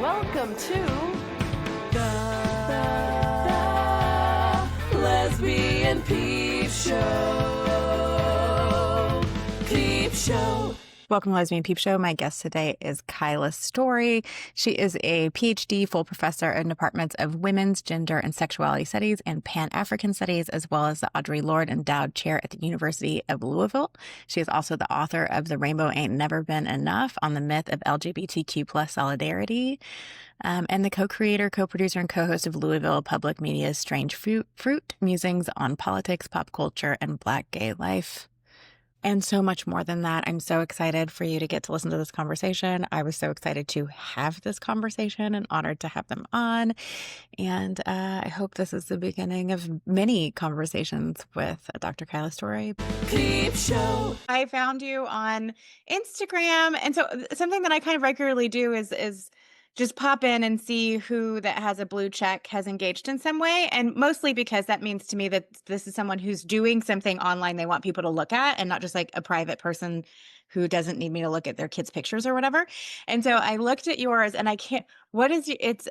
Welcome to the Lesbian Peep Show. Peep Show. Welcome to Lesbian Peep Show. My guest today is Kaila Story. She is a PhD full professor in departments of women's, gender, and sexuality studies and Pan-African studies, as well as the Audre Lorde Endowed Chair at the University of Louisville. She is also the author of The Rainbow Ain't Never Been Enough on the Myth of LGBTQ plus Solidarity, and the co-creator, co-producer, and co-host of Louisville Public Media's Strange Fruit, Musings on Politics, Pop Culture, and Black Gay Life. And so much more than that. I'm so excited for you to get to listen to this conversation. I was so excited to have this conversation and honored to have them on. And I hope this is the beginning of many conversations with Dr. Kaila Story. Peep Show. I found you on Instagram. And so something that I kind of regularly do is just pop in and see who that has a blue check has engaged in some way. And mostly because that means to me that this is someone who's doing something online they want people to look at and not just like a private person who doesn't need me to look at their kids' pictures or whatever. And so I looked at yours and it's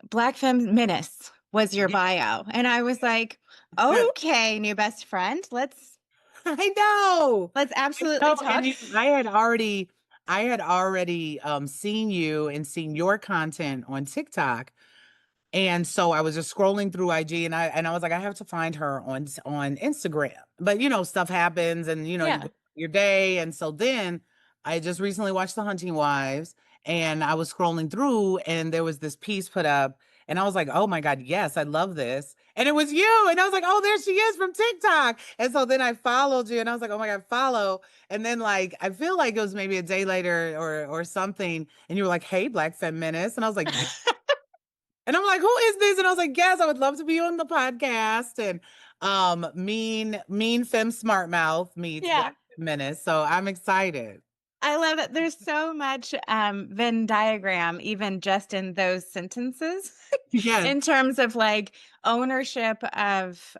Black Femme Menace was your bio. And I was like, okay, new best friend. Let's absolutely talk. I had already seen you and seen your content on TikTok. And so I was just scrolling through IG and I was like, I have to find her on Instagram. But stuff happens and you go your day. And so then I just recently watched The Hunting Wives and I was scrolling through and there was this piece put up and I was like, oh my God, yes, I love this. And it was you. And I was like, oh, there she is from TikTok. And so then I followed you and I was like, oh my God, follow. And then I feel like it was maybe a day later or something. And you were like, hey, Black Femme Menace. And I was like, and I'm like, who is this? And I was like, yes, I would love to be on the podcast. And mean femme smart mouth meets Black Femme Menace. So I'm excited. I love it. There's so much Venn diagram, even just in those sentences, in terms of ownership of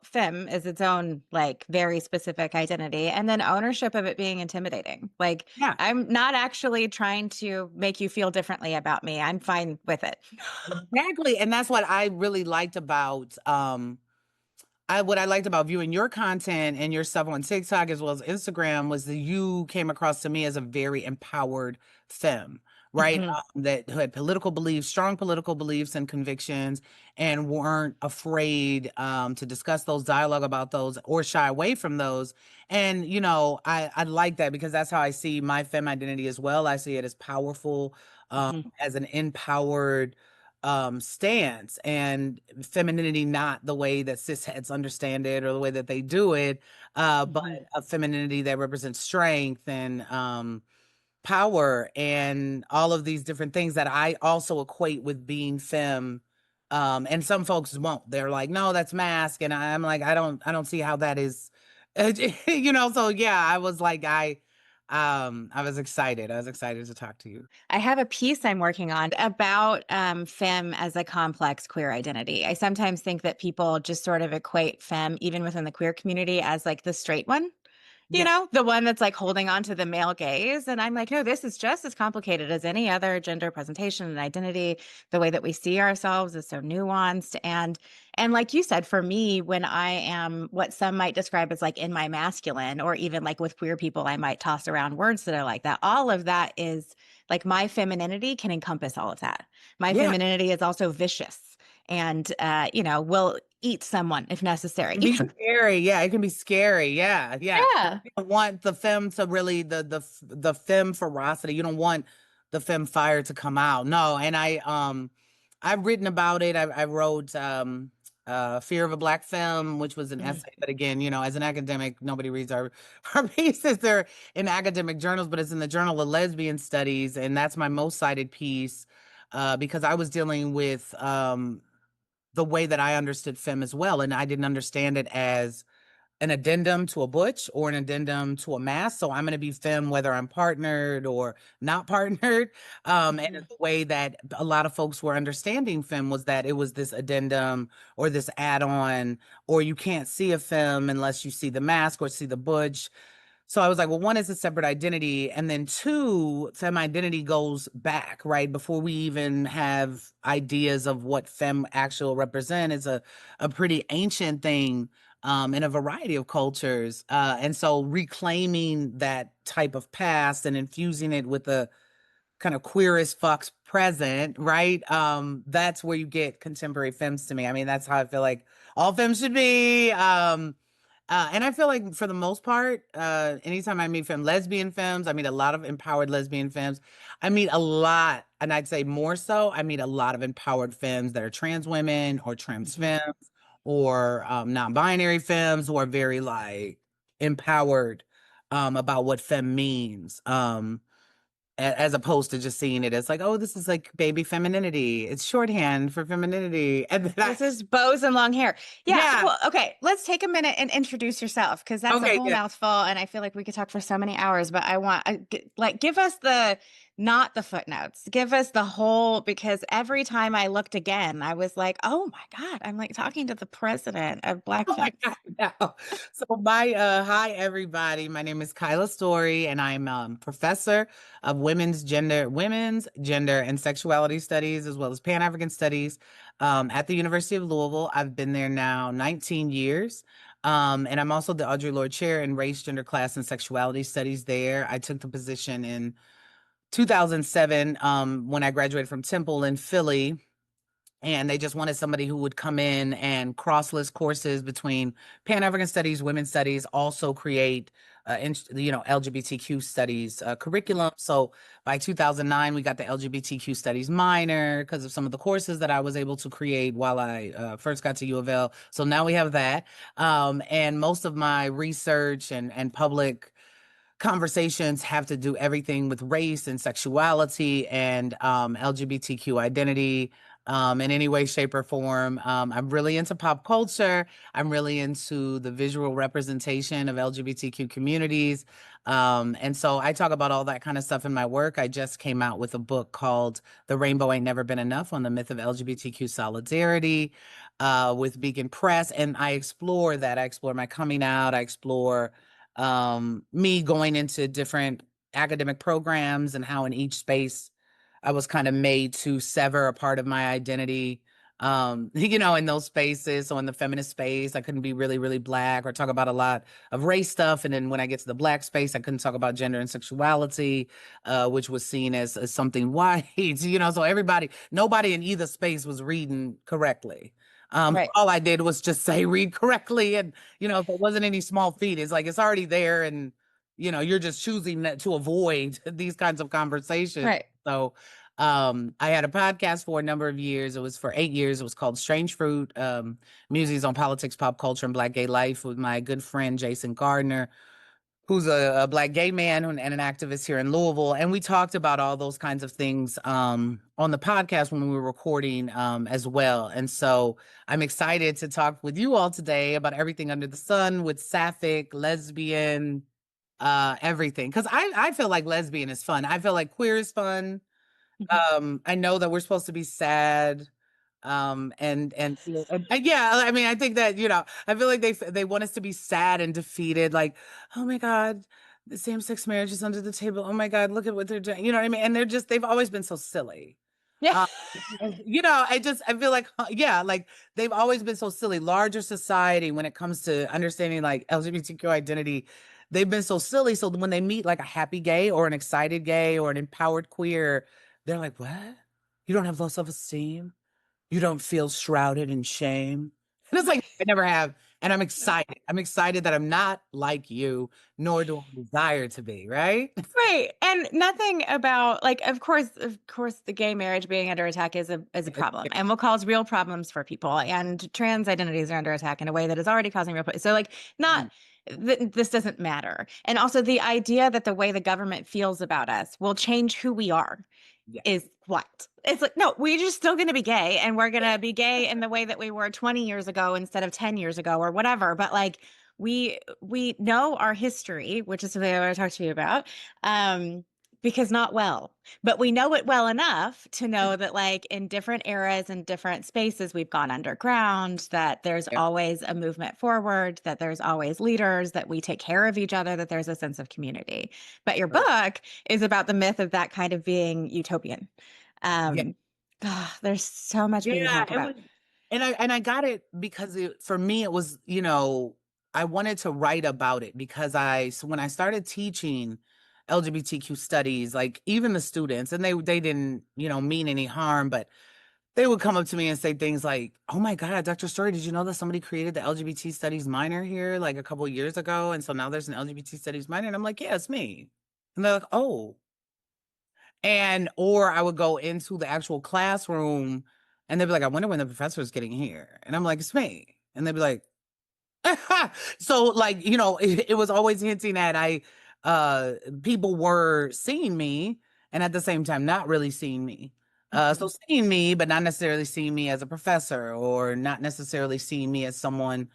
femme is its own very specific identity, and then ownership of it being intimidating. I'm not actually trying to make you feel differently about me. I'm fine with it. Exactly, and that's what I really liked about what I liked about viewing your content and your stuff on TikTok as well as Instagram was that you came across to me as a very empowered femme, right? Mm-hmm. That had political beliefs, strong political beliefs and convictions, and weren't afraid to discuss those, dialogue about those, or shy away from those. And, I like that because that's how I see my femme identity as well. I see it as powerful, as an empowered stance, and femininity not the way that cisheads understand it or the way that they do it, but a femininity that represents strength and power and all of these different things that I also equate with being femme. And some folks won't. They're like, no, that's masc. And I'm like, I don't see how that is, so yeah, I was like, I was excited. I was excited to talk to you. I have a piece I'm working on about femme as a complex queer identity. I sometimes think that people just sort of equate femme, even within the queer community, as the straight one. The one that's holding on to the male gaze. And I'm like, no, this is just as complicated as any other gender presentation and identity. The way that we see ourselves is so nuanced. And like you said, for me, when I am what some might describe as in my masculine, or even with queer people, I might toss around words that are like that. All of that is my femininity can encompass all of that. My femininity is also vicious and, will eat someone if necessary. It can be scary. Yeah, it can be scary. Yeah. You don't want the femme to really the femme ferocity. You don't want the femme fire to come out. No, and I've written about it. I wrote Fear of a Black Femme, which was an essay. But again, as an academic, nobody reads our pieces. They're in academic journals, but it's in the Journal of Lesbian Studies, and that's my most cited piece because I was dealing with the way that I understood femme as well. And I didn't understand it as an addendum to a butch or an addendum to a masc. So I'm going to be femme whether I'm partnered or not partnered. And the way that a lot of folks were understanding femme was that it was this addendum or this add-on, or you can't see a femme unless you see the masc or see the butch. So I was like, well, one is a separate identity. And then two, femme identity goes back, right? Before we even have ideas of what femme actual represent is a pretty ancient thing in a variety of cultures. And so reclaiming that type of past and infusing it with a kind of queer as fuck's present, right? That's where you get contemporary femmes to me. I mean, that's how I feel like all femmes should be. And I feel like for the most part, anytime I meet lesbian femmes, I meet a lot of empowered lesbian femmes. I meet a lot, and I'd say more so, I meet a lot of empowered femmes that are trans women or trans femmes or non-binary femmes who are very like empowered about what femme means. As opposed to just seeing it as like, oh, this is like baby femininity. It's shorthand for femininity. And then This is bows and long hair. Yeah. yeah. Well, okay. Let's take a minute and introduce yourself because that's a Okay, whole yeah. mouthful, and I feel like we could talk for so many hours. But I want, like, give us not the footnotes. Give us the whole, because every time I looked again, I was like, oh my God, I'm like talking to the president of Black Oh my Femme. God, no. So hi everybody. My name is Kaila Story, and I'm professor of women's gender and sexuality studies, as well as Pan-African studies, at the University of Louisville. I've been there now 19 years. And I'm also the Audre Lorde Chair in Race, Gender, Class, and Sexuality Studies there. I took the position in 2007 when I graduated from Temple in Philly, and they just wanted somebody who would come in and cross-list courses between Pan-African studies, women's studies, also create LGBTQ studies curriculum. So by 2009 we got the LGBTQ studies minor because of some of the courses that I was able to create while I first got to U of L. So now we have that, and most of my research and public conversations have to do everything with race and sexuality and LGBTQ identity in any way, shape, or form. I'm really into pop culture. I'm really into the visual representation of LGBTQ communities. And so I talk about all that kind of stuff in my work. I just came out with a book called The Rainbow Ain't Never Been Enough on the myth of LGBTQ solidarity with Beacon Press. And I explore that. I explore my coming out. I explore me going into different academic programs and how in each space I was kind of made to sever a part of my identity. In those spaces. So in the feminist space, I couldn't be really, really Black or talk about a lot of race stuff. And then when I get to the Black space, I couldn't talk about gender and sexuality, which was seen as something white, so nobody in either space was reading correctly. Right. All I did was just say read correctly. And, if it wasn't any small feat, it's like it's already there. And, you're just choosing to avoid these kinds of conversations. Right. So I had a podcast for a number of years. It was for 8 years. It was called Strange Fruit, Musings on Politics, Pop Culture, and Black Gay Life with my good friend, Jason Gardner, who's a Black gay man and an activist here in Louisville. And we talked about all those kinds of things on the podcast when we were recording as well. And so I'm excited to talk with you all today about everything under the sun with sapphic, lesbian, everything. Because I feel like lesbian is fun. I feel like queer is fun. I know that we're supposed to be sad. Yeah, I mean, I think that, I feel like they want us to be sad and defeated, like, oh my God, the same-sex marriage is under the table. Oh my God, look at what they're doing. You know what I mean? And they've always been so silly. Yeah. I feel like, yeah, like they've always been so silly. Larger society, when it comes to understanding like LGBTQ identity, they've been so silly. So when they meet like a happy gay or an excited gay or an empowered queer, they're like, what? You don't have low self-esteem? You don't feel shrouded in shame? And it's like, I never have. And I'm excited. I'm excited that I'm not like you, nor do I desire to be, right? Right. And nothing about, like, of course, the gay marriage being under attack is a problem and will cause real problems for people. And trans identities are under attack in a way that is already causing real problems. So, like, this doesn't matter. And also the idea that the way the government feels about us will change who we are is what? It's like, no, we're just still going to be gay, and we're going to be gay in the way that we were 20 years ago instead of 10 years ago or whatever. But like, we know our history, which is something I want to talk to you about. because not well, but we know it well enough to know that like in different eras and different spaces, we've gone underground, that there's Yeah. always a movement forward, that there's always leaders, that we take care of each other, that there's a sense of community. But your Right. book is about the myth of that kind of being utopian. Yeah. There's so much we can Yeah, talk it about. was, and I got it because for me it was, I wanted to write about it because so when I started teaching LGBTQ studies, like even the students, and they didn't, mean any harm, but they would come up to me and say things like, "Oh my God, Dr. Story, did you know that somebody created the LGBT studies minor here like a couple of years ago? And so now there's an LGBT studies minor." And I'm like, "Yeah, it's me." And they're like, "Oh." Or I would go into the actual classroom and they'd be like, "I wonder when the professor's getting here." And I'm like, "It's me." And they'd be like, so like, it was always hinting at uh people were seeing me and at the same time not really seeing me. So Mhm. seeing me, but not necessarily seeing me as a professor or not necessarily seeing me as someone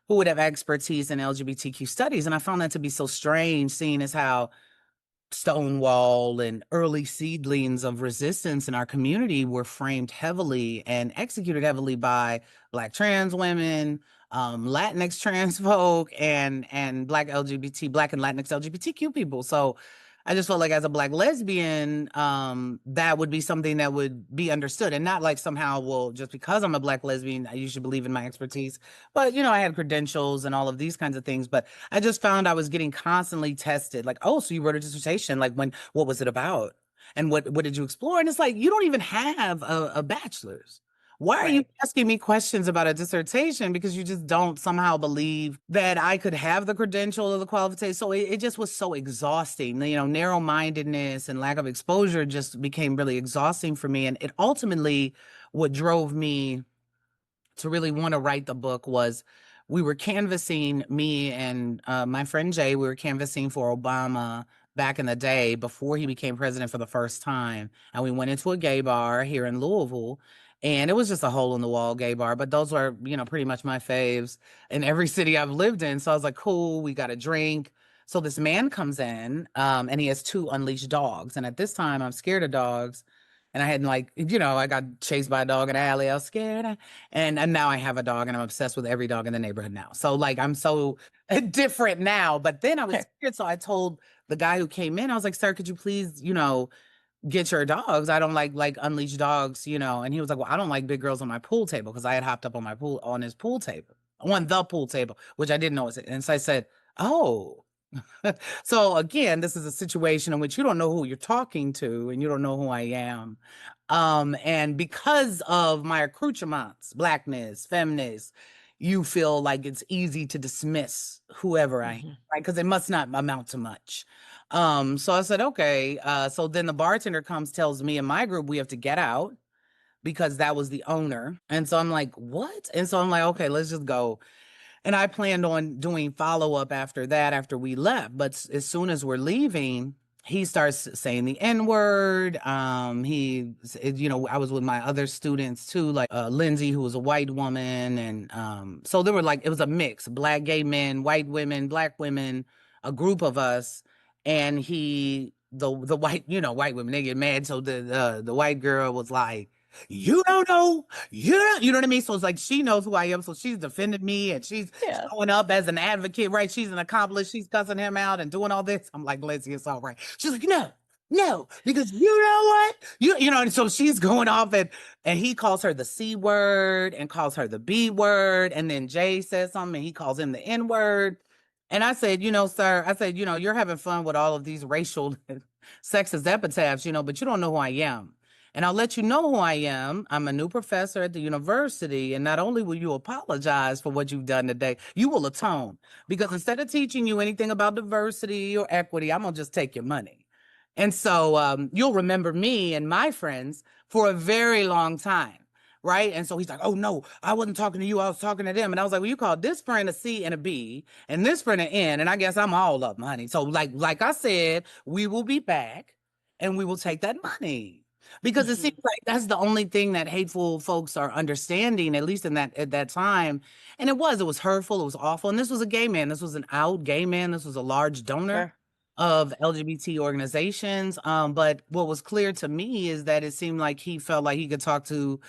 who would have expertise in LGBTQ studies. And I found that to be so strange, seeing as how Stonewall and early seedlings of resistance in our community were framed heavily and executed heavily by Black trans women, Latinx trans folk, and Black and Latinx LGBTQ people. So I just felt like as a Black lesbian, that would be something that would be understood and not like somehow, well, just because I'm a Black lesbian, you should believe in my expertise. But, I had credentials and all of these kinds of things. But I just found I was getting constantly tested. Like, "Oh, so you wrote a dissertation? Like, what was it about? And what did you explore?" And it's like, you don't even have a bachelor's. Why are you Right. asking me questions about a dissertation? Because you just don't somehow believe that I could have the credential or the qualification. So it just was so exhausting. Narrow-mindedness and lack of exposure just became really exhausting for me. And it ultimately, what drove me to really want to write the book was we were canvassing, me and my friend Jay, we were canvassing for Obama back in the day before he became president for the first time. And we went into a gay bar here in Louisville. And it was just a hole in the wall gay bar, but those were, pretty much my faves in every city I've lived in. So I was like, cool, we got a drink. So this man comes in, and he has two unleashed dogs. And at this time, I'm scared of dogs. And I hadn't I got chased by a dog in the alley. I was scared. And now I have a dog and I'm obsessed with every dog in the neighborhood now. So like I'm so different now. But then I was scared. So I told the guy who came in, I was like, "Sir, could you please, get your dogs? I don't like unleashed dogs." And he was like, "Well, I don't like big girls on my pool table," because I had hopped up on his pool table, on the pool table, which I didn't know was it. And so I said, "Oh." So again, this is a situation in which you don't know who you're talking to and you don't know who I am. And because of my accoutrements, Blackness, feminist, you feel like it's easy to dismiss whoever I am, Mhm. right? Because it must not amount to much. So I said, okay. So then the bartender comes, tells me and my group we have to get out because that was the owner. And so I'm like, what? And so I'm like, okay, let's just go. And I planned on doing follow up after that, after we left. But as soon as we're leaving, he starts saying the N word. I was with my other students too, like Lindsay, who was a white woman. And so there were it was a mix, Black gay men, white women, Black women, a group of us. And the white, white women, they get mad. So the white girl was like, "You don't know, you know what I mean?" So it's like she knows who I am, so she's defended me and she's Yeah. showing up as an advocate, right? She's an accomplice, she's cussing him out and doing all this. I'm like, "Lizzie, it's all right." She's like, "No, no, because you know what? And so she's going off and he calls her the C word and calls her the B word, and then Jay says something and he calls him the N word. And I said, "Sir," I said, "You're having fun with all of these racial sexist epitaphs, but you don't know who I am. And I'll let you know who I am. I'm a new professor at the university. And not only will you apologize for what you've done today, you will atone. Because instead of teaching you anything about diversity or equity, I'm going to just take your money. And so you'll remember me and my friends for a very long time." Right. And so he's like, "Oh, no, I wasn't talking to you. I was talking to them." And I was like, "Well, you called this friend a C and a B and this friend an N. And I guess I'm all up, honey. So like I said, we will be back and we will take that money." Because it seems Mhm. like that's the only thing that hateful folks are understanding, at least at that time. And it was hurtful, it was awful. And this was a gay man. This was an out gay man. This was a large donor. Sure. of LGBT organizations. But what was clear to me is that it seemed like he felt like he could talk to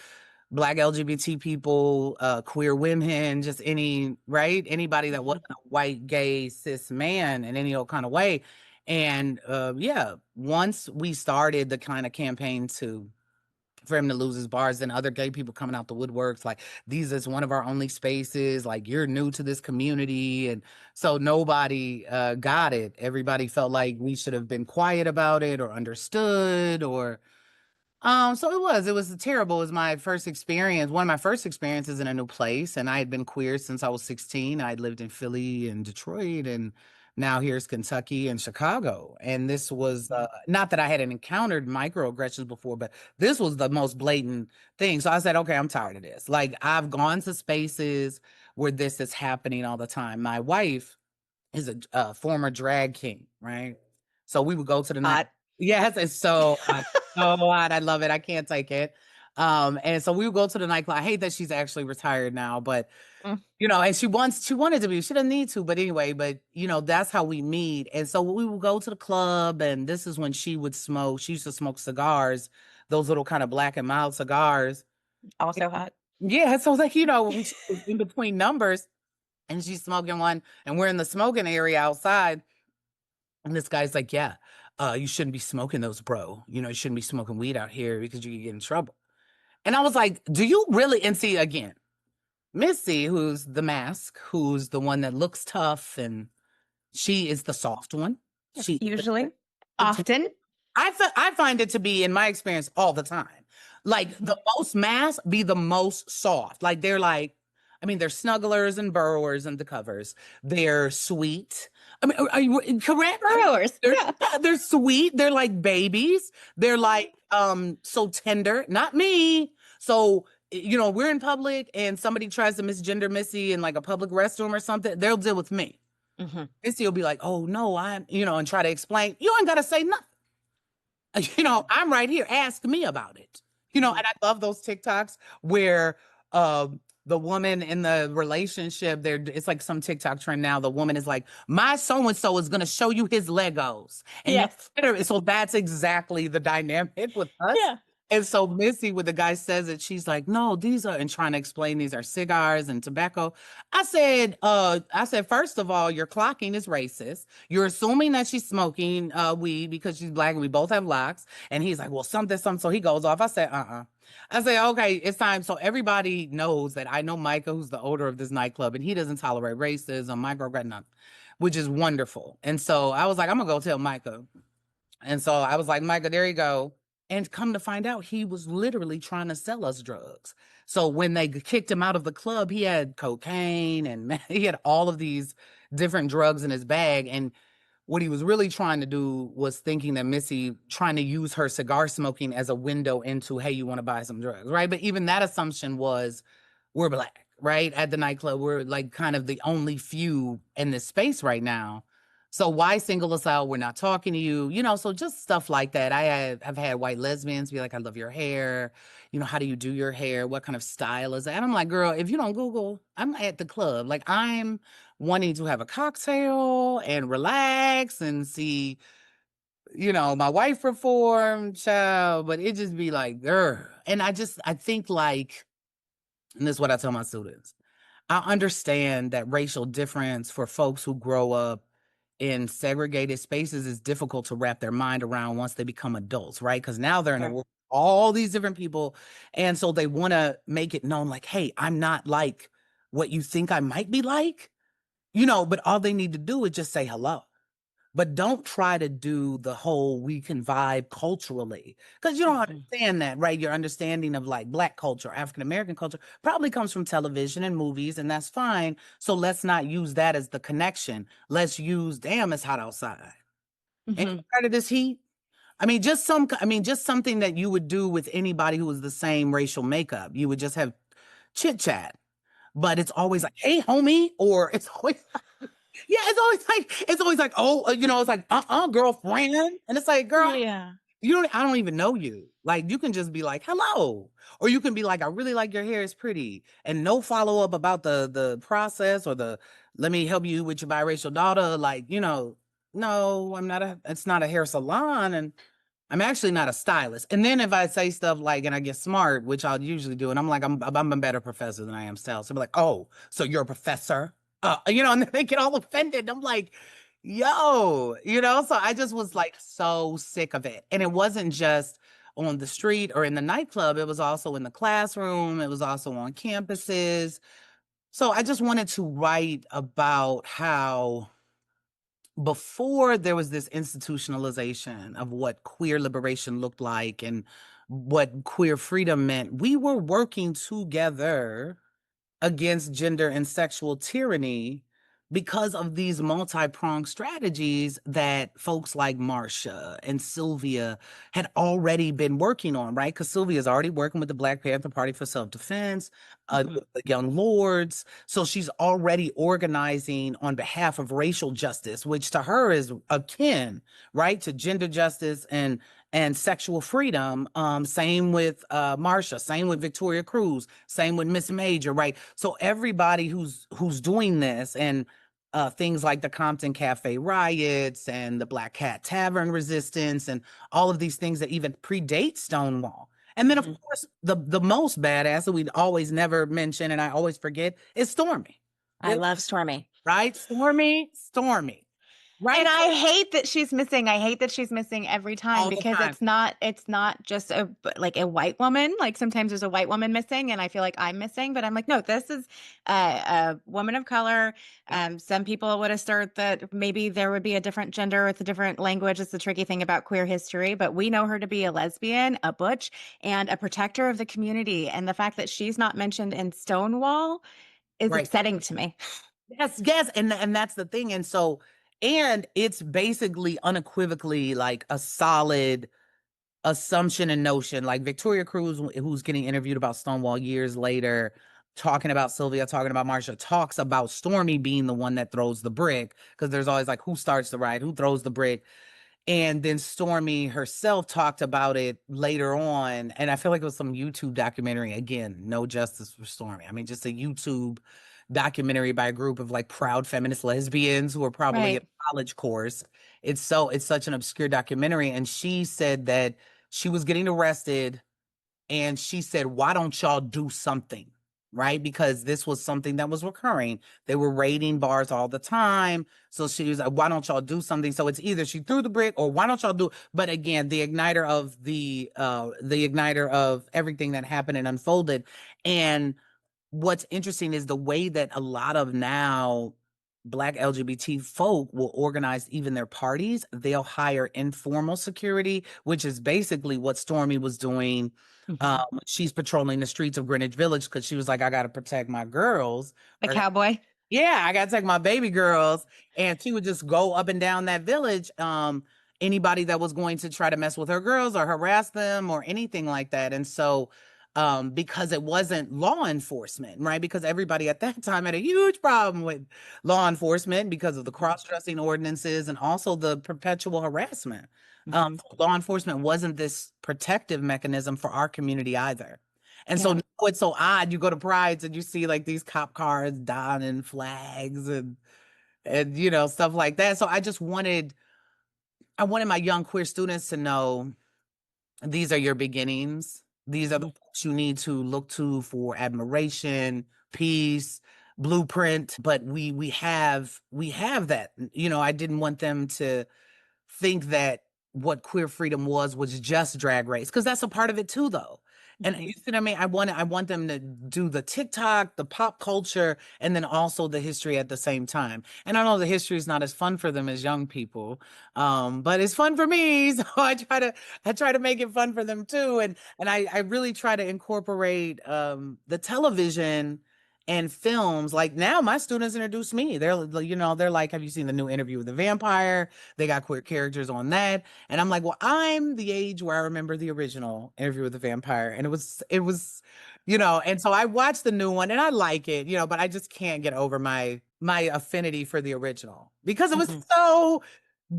Black LGBT people, queer women, just anybody that wasn't a white, gay, cis man in any old kind of way. And yeah, once we started the kind of campaign for him to lose his bars, then other gay people coming out the woodworks like, these is one of our only spaces, like you're new to this community. And so nobody got it. Everybody felt like we should have been quiet about it or understood, or so it was terrible. It was my first experience, one of my first experiences in a new place. And I had been queer since I was 16. I'd lived in Philly and Detroit, and now here's Kentucky and Chicago. And this was not that I hadn't encountered microaggressions before, but this was the most blatant thing. So I said, okay, I'm tired of this. Like, I've gone to spaces where this is happening all the time. My wife is a former drag king, right? So we would go to the night. Hot. Yes, it's so hot, so hot. I love it. I can't take it. And so we would go to the nightclub. I hate that she's actually retired now, but Mm. and she wanted to be. She doesn't need to, but anyway. But that's how we meet. And so we would go to the club, and this is when she would smoke. She used to smoke cigars, those little kind of black and mild cigars. Also hot. Yeah, so like when she was in between numbers, and she's smoking one, and we're in the smoking area outside. And this guy's like, yeah, you shouldn't be smoking those, bro. You shouldn't be smoking weed out here because you could get in trouble. And I was like, do you really? And see, again, Missy, who's the mask, who's the one that looks tough, and she is the soft one. She Usually. Often. I find it to be, in my experience, all the time. Like, the most mass be the most soft. Like, they're like, they're snugglers and burrowers and the covers. They're sweet. Are you correct? Burrowers. They're sweet. They're like babies. They're like so tender. Not me. So we're in public and somebody tries to misgender Missy in like a public restroom or something. They'll deal with me. Mm-hmm. Missy will be like, "Oh no, I'm," and try to explain. You ain't gotta say nothing. I'm right here. Ask me about it. And I love those TikToks where the woman in the relationship, it's like some TikTok trend now. The woman is like, my so-and-so is gonna show you his Legos. And Yes. so that's exactly the dynamic with us. Yeah. And so Missy, when the guy says it, she's like, no, these are, and trying to explain these are cigars and tobacco. I said, first of all, your clocking is racist. You're assuming that she's smoking weed because she's Black and we both have locks. And he's like, well, something. So he goes off. I said, I say, okay, it's time. So everybody knows that I know Micah, who's the owner of this nightclub, and he doesn't tolerate racism, microaggression, which is wonderful. And so I was like, I'm gonna go tell Micah. And so I was like, Micah, there you go. And come to find out, he was literally trying to sell us drugs. So when they kicked him out of the club, he had cocaine and he had all of these different drugs in his bag. And what he was really trying to do was thinking that Missy trying to use her cigar smoking as a window into, hey, you want to buy some drugs, right? But even that assumption was, we're Black, right? At the nightclub, we're like kind of the only few in this space right now. So why single us out? We're not talking to you, so just stuff like that. I've had white lesbians be like, I love your hair. How do you do your hair? What kind of style is that? And I'm like, girl, if you don't Google, I'm at the club. Like, I'm wanting to have a cocktail and relax and see, my wife reform, child, but it just be like, girl. And I think like, and this is what I tell my students, I understand that racial difference for folks who grow up in segregated spaces is difficult to wrap their mind around once they become adults, right? Because now they're in a world, all these different people. And so they want to make it known like, hey, I'm not like what you think I might be like, but all they need to do is just say hello. But don't try to do the whole we can vibe culturally, because you don't understand that, right? Your understanding of like Black culture, African American culture probably comes from television and movies, and that's fine. So let's not use that as the connection. Let's use, damn, it's hot outside. And part of this heat. Just something that you would do with anybody who was the same racial makeup. You would just have chit chat, but it's always like, hey, homie, or it's always. Yeah, it's always like, oh, it's like, girlfriend. And it's like, girl, Yeah. I don't even know you. Like, you can just be like, hello. Or you can be like, I really like your hair, it's pretty. And no follow up about the process or let me help you with your biracial daughter. Like, no, it's not a hair salon, and I'm actually not a stylist. And then if I say stuff like, and I get smart, which I'll usually do, and I'm like, I'm a better professor than I am stylist. So I'm like, oh, so you're a professor? And then they get all offended. I'm like, yo, so I just was like so sick of it. And it wasn't just on the street or in the nightclub, it was also in the classroom, it was also on campuses. So I just wanted to write about how before there was this institutionalization of what queer liberation looked like and what queer freedom meant, we were working together against gender and sexual tyranny because of these multi-pronged strategies that folks like Marsha and Sylvia had already been working on, right? Because Sylvia's already working with the Black Panther Party for Self-Defense, the Young Lords. So she's already organizing on behalf of racial justice, which to her is akin, right, to gender justice and sexual freedom. Same with Marsha, same with Victoria Cruz, same with Miss Major, right? So everybody who's doing this, and things like the Compton Cafe riots and the Black Cat Tavern resistance and all of these things that even predate Stonewall. And then, of course, the most badass that we'd always never mention, and I always forget, is Stormy. I love Stormy. Right? Stormy. Right? And I hate that she's missing. I hate that she's missing every time All the because time. it's not just a white woman. Like sometimes there's a white woman missing and I feel like I'm missing, but I'm like, no, this is a woman of color. Some people would assert that maybe there would be a different gender with a different language. It's the tricky thing about queer history, but we know her to be a lesbian, a butch, and a protector of the community. And the fact that she's not mentioned in Stonewall is Right. upsetting to me. Yes, and that's the thing. And it's basically unequivocally like a solid assumption and notion. Like Victoria Cruz, who's getting interviewed about Stonewall years later, talking about Sylvia, talking about Marsha, talks about Stormy being the one that throws the brick, because there's always like, who starts the riot, who throws the brick. And then Stormy herself talked about it later on. And I feel like it was some YouTube documentary. Again, no justice for Stormy. I mean, just a YouTube documentary by a group of like proud feminist lesbians who are probably in a college course. It's such an obscure documentary. And she said that she was getting arrested and she said, why don't y'all do something? Right? Because this was something that was recurring. They were raiding bars all the time. So she was like, why don't y'all do something? So it's either she threw the brick or why don't y'all do, but again, the igniter of everything that happened and unfolded. And what's interesting is the way that a lot of now Black LGBT folk will organize even their parties. They'll hire informal security, which is basically what Stormy was doing. She's patrolling the streets of Greenwich Village because she was like, I got to protect my girls. A cowboy. Yeah, I got to take my baby girls. And she would just go up and down that village. Anybody that was going to try to mess with her girls or harass them or anything like that. And so, because it wasn't law enforcement, right? Because everybody at that time had a huge problem with law enforcement because of the cross-dressing ordinances and also the perpetual harassment. Law enforcement wasn't this protective mechanism for our community either. And so now it's so odd. You go to prides and you see like these cop cars donning flags and stuff like that. So I wanted my young queer students to know these are your beginnings. These are the folks you need to look to for admiration, peace, blueprint. But we have that. I didn't want them to think that what queer freedom was just drag race, because that's a part of it too, though. And you see what I mean? I want them to do the TikTok, the pop culture, and then also the history at the same time. And I know the history is not as fun for them as young people, but it's fun for me. So I try to make it fun for them too. And I really try to incorporate the television and films. Like now my students introduce me. They're like, have you seen the new Interview with the Vampire? They got queer characters on that. And I'm like, well, I'm the age where I remember the original Interview with the Vampire. And it was, and so I watched the new one and I like it, but I just can't get over my affinity for the original because it was so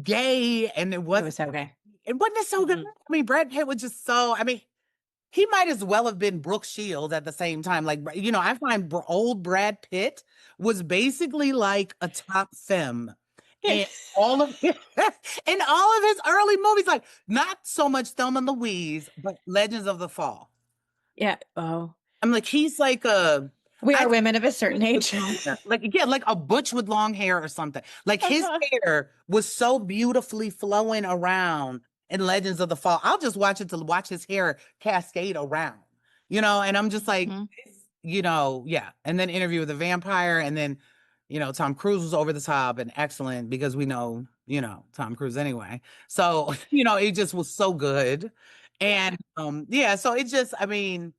gay and it was so gay. It wasn't so good. I mean, Brad Pitt was just he might as well have been Brooke Shields at the same time. Like, I find old Brad Pitt was basically like a top femme And all of in all of his early movies, like not so much Thelma and Louise, but Legends of the Fall. Yeah. Oh. I'm like, he's like We I are women of a certain age. like yeah, like a butch with long hair or something. Like his hair was so beautifully flowing around in Legends of the Fall. I'll just watch it to watch his hair cascade around, and I'm just like, Mhm. yeah. And then Interview with the Vampire, and then, Tom Cruise was over the top and excellent because we know, Tom Cruise anyway. So, it just was so good. And yeah, so it just, I mean,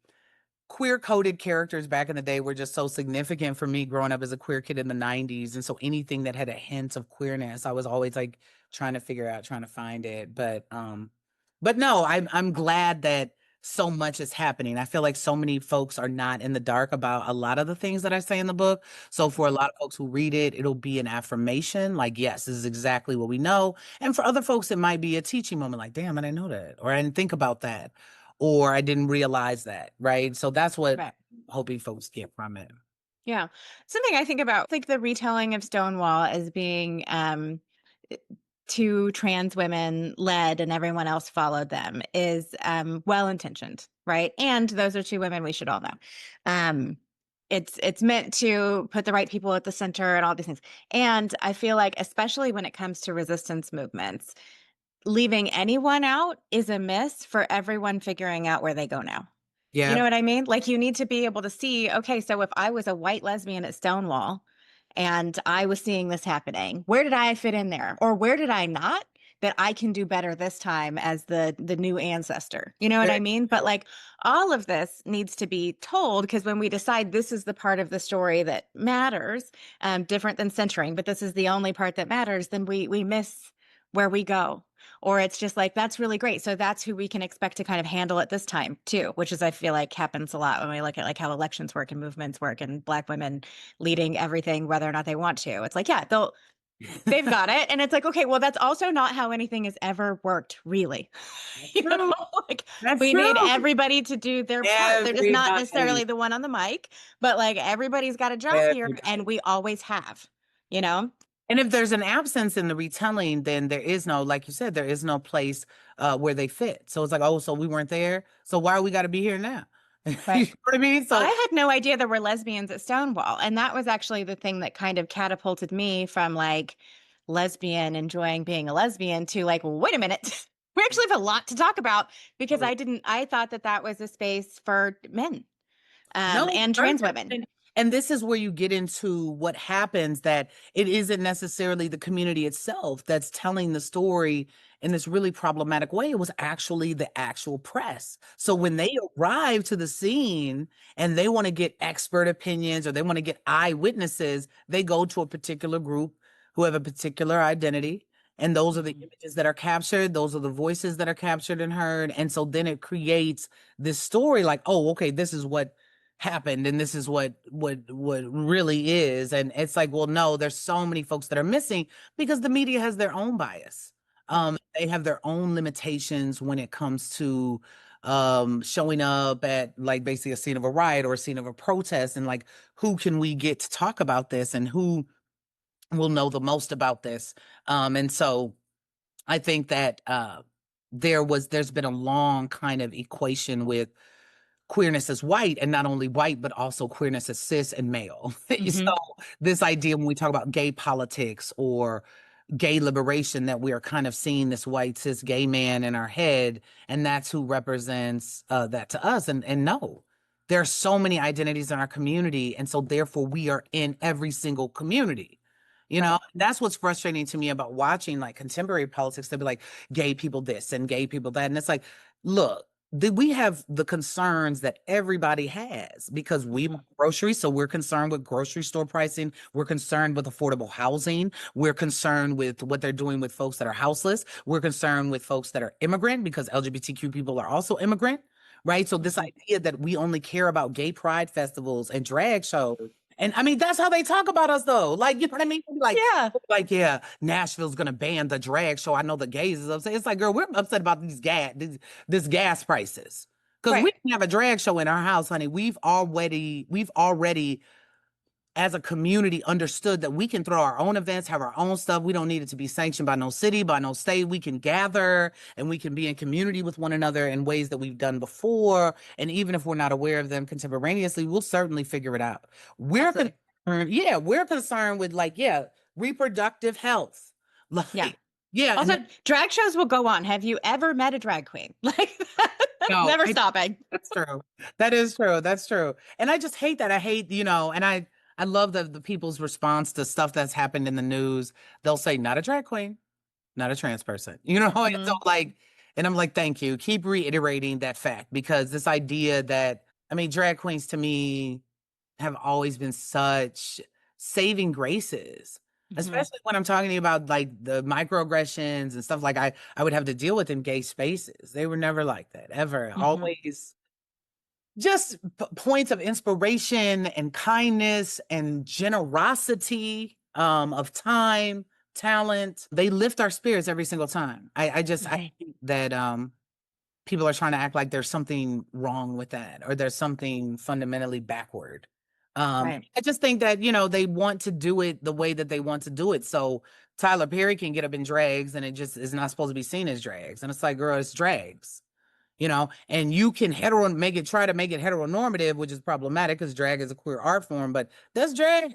queer coded characters back in the day were just so significant for me growing up as a queer kid in the 90s. And so anything that had a hint of queerness, I was always like trying to figure out, trying to find it. But no, I'm glad that so much is happening. I feel like so many folks are not in the dark about a lot of the things that I say in the book. So for a lot of folks who read it, it'll be an affirmation, like, yes, this is exactly what we know. And for other folks, it might be a teaching moment, like, damn, I didn't know that, or I didn't think about that, or I didn't realize that, right? So that's what Right. hoping folks get from it. Yeah. Something I think about, like the retelling of Stonewall as being two trans women led and everyone else followed them is well intentioned, right? And those are two women we should all know. It's meant to put the right people at the center and all these things. And I feel like, especially when it comes to resistance movements, leaving anyone out is a miss for everyone figuring out where they go now. You know Yeah. what I mean? Like, you need to be able to see, okay, so if I was a white lesbian at Stonewall and I was seeing this happening, where did I fit in there? Or where did I not, that I can do better this time as the new ancestor? You know what I mean? But like, all of this needs to be told, because when we decide this is the part of the story that matters, different than centering, but this is the only part that matters, then we miss where we go. Or it's just like, that's really great. So that's who we can expect to kind of handle it this time too, which is, I feel like, happens a lot when we look at like how elections work and movements work and Black women leading everything, whether or not they want to. It's like, yeah, they've got it. And it's like, okay, well, that's also not how anything has ever worked, really. Like, That's we need true. everybody to do their part. They're just not necessarily Everybody. the one on the mic, but like, everybody's got a job here, and Everybody. we always have, you know? And if there's an absence in the retelling, then there is no, like you said, there is no place where they fit. So it's like, oh, so we weren't there. So why we got to be here now? You Right. know what I mean? So I had no idea there were lesbians at Stonewall. And that was actually the thing that kind of catapulted me from like lesbian, enjoying being a lesbian, to like, well, wait a minute. We actually have a lot to talk about, because I thought that was a space for men no, and trans women. and this is where you get into what happens, that it isn't necessarily the community itself that's telling the story in this really problematic way. It was actually the actual press. So when they arrive to the scene and they want to get expert opinions or they want to get eyewitnesses, they go to a particular group who have a particular identity. And those are the images that are captured. Those are the voices that are captured and heard. And so then it creates this story like, oh, okay, this is what happened and this is what really is. And it's like, well, no, there's so many folks that are missing because the media has their own bias. They have their own limitations when it comes to showing up at like basically a scene of a riot or a scene of a protest, and like, who can we get to talk about this and who will know the most about this. And so I think that there's been a long kind of equation with queerness as white, and not only white, but also queerness as cis and male. Mhm. So this idea when we talk about gay politics or gay liberation, that we are kind of seeing this white cis gay man in our head, and that's who represents that to us. And no, there are so many identities in our community, and so therefore we are in every single community. That's what's frustrating to me about watching like contemporary politics. They'll be like, gay people this and gay people that. And it's like, look, we have the concerns that everybody has because we buy groceries. So we're concerned with grocery store pricing. We're concerned with affordable housing. We're concerned with what they're doing with folks that are houseless. We're concerned with folks that are immigrant, because LGBTQ people are also immigrant, right? So this idea that we only care about gay pride festivals and drag shows. And I mean, that's how they talk about us though. Like, you know what I mean? Yeah. Like, yeah, Nashville's gonna ban the drag show. I know the gays is upset. It's like, girl, we're upset about this gas prices. Because we Right. didn't have a drag show in our house, honey. We've already as a community understood that we can throw our own events, have our own stuff. We don't need it to be sanctioned by no city, by no state. We can gather and we can be in community with one another in ways that we've done before. And even if we're not aware of them contemporaneously, we'll certainly figure it out. We're Absolutely. concerned, yeah, we're concerned with like, yeah, reproductive health. Like, Yeah. yeah. Also, And drag shows will go on. Have you ever met a drag queen? Like, no, never stopping. that's true. That is true. That's true. And I just hate that. I hate, and I love the people's response to stuff that's happened in the news. They'll say, not a drag queen, not a trans person. And so Mhm. like, and I'm like, thank you. Keep reiterating that fact because this idea that, I mean, drag queens to me have always been such saving graces. Mhm. Especially when I'm talking to you about like the microaggressions and stuff like I would have to deal with in gay spaces. They were never like that, ever. Mhm. Always just points of inspiration and kindness and generosity of time, talent. They lift our spirits every single time. I Right. think that people are trying to act like there's something wrong with that or there's something fundamentally backward. Right. I just think that, they want to do it the way that they want to do it. So Tyler Perry can get up in drags and it just is not supposed to be seen as drags. And it's like, girl, it's drags. And you can try to make it heteronormative, which is problematic because drag is a queer art form, but that's drag.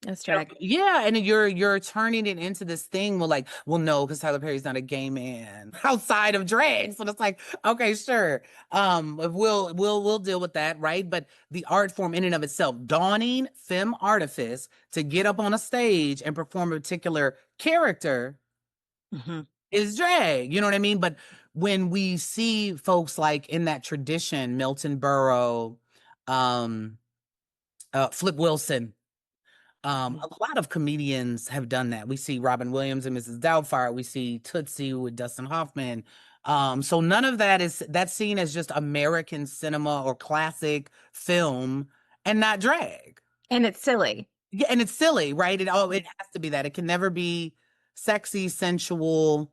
That's drag. Yeah, and then you're turning it into this thing. Well, like, well, no, because Tyler Perry's not a gay man outside of drag. So it's like, okay, sure. We'll deal with that, right? But the art form in and of itself, donning femme artifice to get up on a stage and perform a particular character Mhm. is drag. You know what I mean? But when we see folks like in that tradition, Milton Berle, um, Flip Wilson, Mhm. a lot of comedians have done that. We see Robin Williams and Mrs. Doubtfire. We see Tootsie with Dustin Hoffman. So none of that's seen as just American cinema or classic film and not drag. And it's silly. Yeah, and it's silly, right? It has to be that. It can never be sexy, sensual.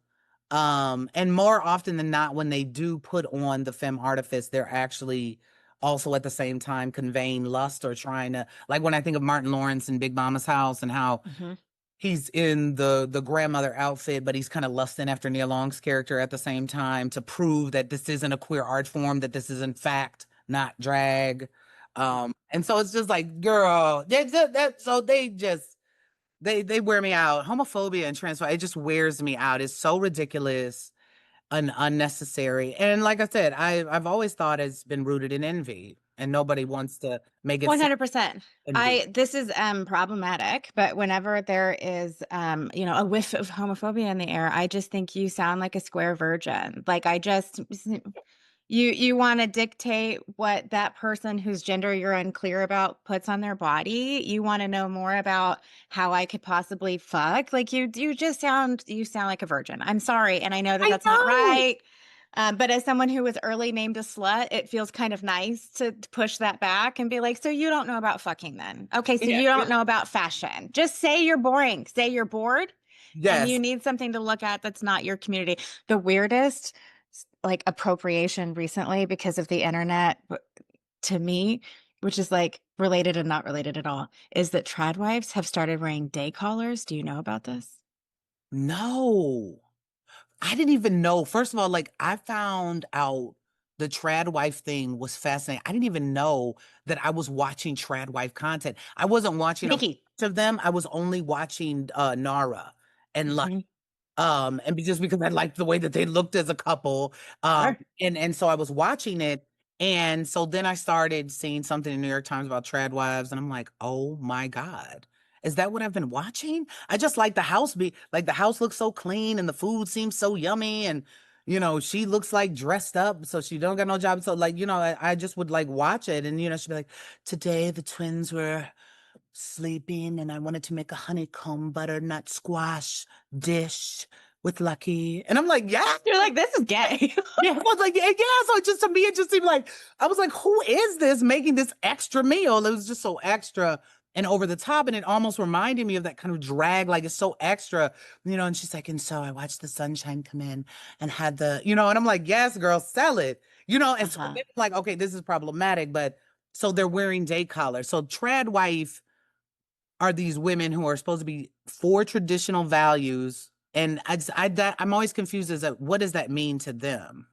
And more often than not, when they do put on the femme artifice, they're actually also at the same time conveying lust or trying to, like when I think of Martin Lawrence in Big Mama's House and how Mhm. he's in the grandmother outfit, but he's kind of lusting after Neil Long's character at the same time to prove that this isn't a queer art form, that this is in fact not drag. And so it's just like, girl, so they wear me out. Homophobia and transphobia, it just wears me out. It's so ridiculous and unnecessary. And like I said, I've always thought it's been rooted in envy, and nobody wants to make it seem 100%. envy. This is problematic, but whenever there is a whiff of homophobia in the air, I just think you sound like a square virgin. Like you want to dictate what that person whose gender you're unclear about puts on their body. You want to know more about how I could possibly fuck. Like you sound like a virgin. I'm sorry, and I know that I that's not know. right. But as someone who was early named a slut, it feels kind of nice to push that back and be like, so you don't know about fucking then. Okay, so Yeah, you don't yeah. know about fashion. Just say you're boring. Say you're bored and you Yes. need something to look at that's not your community. The weirdest like appropriation recently because of the internet to me, which is like related and not related at all, is that trad wives have started wearing day collars. Do you know about this? No. I didn't even know. First of all, like I found out the trad wife thing was fascinating. I didn't even know that I was watching trad wife content. I wasn't watching a Nikki. bunch of them. I was only watching Nara and like Hmm. just because I liked the way that they looked as a couple. Sure. And so I was watching it. And so then I started seeing something in the New York Times about trad wives, and I'm like, oh my God. Is that what I've been watching? I just like the house looks so clean and the food seems so yummy and she looks like dressed up so she don't got no job. So like, I just would like watch it and she'd be like, today the twins were sleeping and I wanted to make a honeycomb butternut squash dish with Lucky. And I'm like, yeah. You're like, this is gay. Yeah, I was like, yeah, yeah. So just to me, it just seemed like I was like, who is this making this extra meal? It was just so extra and over the top, and it almost reminded me of that kind of drag, like it's so extra, And she's like, and so I watched the sunshine come in and had and I'm like, yes, girl, sell it, And so Uh-huh. then I'm like, okay, this is problematic, but so they're wearing day collars. So trad wife are these women who are supposed to be for traditional values. And I'm always confused as to what does that mean to them?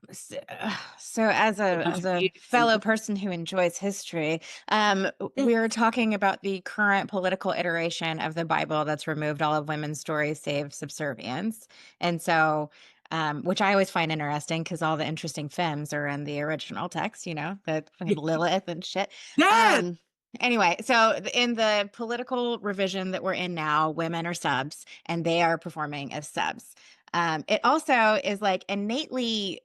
So as a And fellow person who enjoys history, we're talking about the current political iteration of the Bible that's removed all of women's stories save subservience. And so which I always find interesting because all the interesting femmes are in the original text, the fucking Lilith and shit. yes, Anyway, so in the political revision that we're in now, women are subs and they are performing as subs. It also is like innately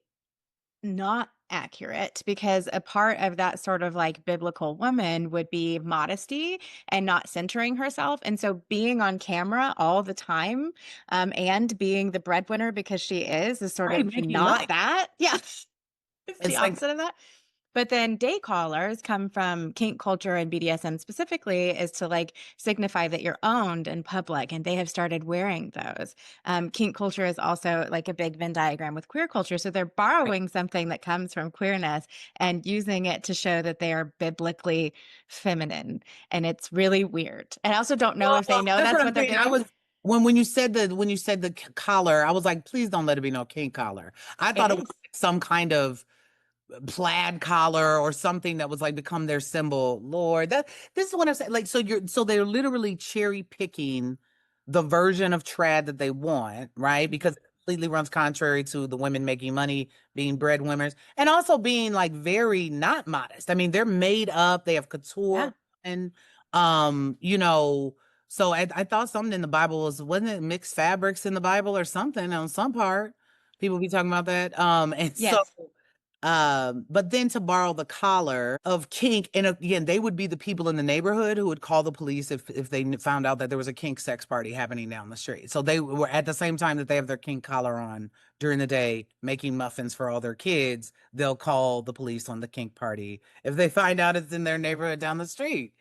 not accurate because a part of that sort of like biblical woman would be modesty and not centering herself. And so being on camera all the time and being the breadwinner because she is sort right, of making not money. that. Yeah. It's the It's like opposite of that. But then day callers come from kink culture and BDSM specifically is to like signify that you're owned in public, and they have started wearing those. Kink culture is also like a big Venn diagram with queer culture. So they're borrowing something that comes from queerness and using it to show that they are biblically feminine. And it's really weird. And I also don't know if they well, know that's what that's I'm what they're saying. I doing. was when you said the collar, I was like, please don't let it be no kink collar. I It thought it was is. some kind of plaid collar or something that was like become their symbol. Lord, that this is what I'm saying. Like, so they're literally cherry picking the version of trad that they want, right? Because it completely runs contrary to the women making money, being breadwinners, and also being like very not modest. I mean, they're made up, they have Yeah. couture and you know, so I thought something in the Bible wasn't it mixed fabrics in the Bible or something on some part. People be talking about that. And so Yes. but then to borrow the collar of kink, and again, they would be the people in the neighborhood who would call the police if they found out that there was a kink sex party happening down the street. So they were at the same time that they have their kink collar on during the day, making muffins for all their kids. They'll call the police on the kink party if they find out it's in their neighborhood down the street.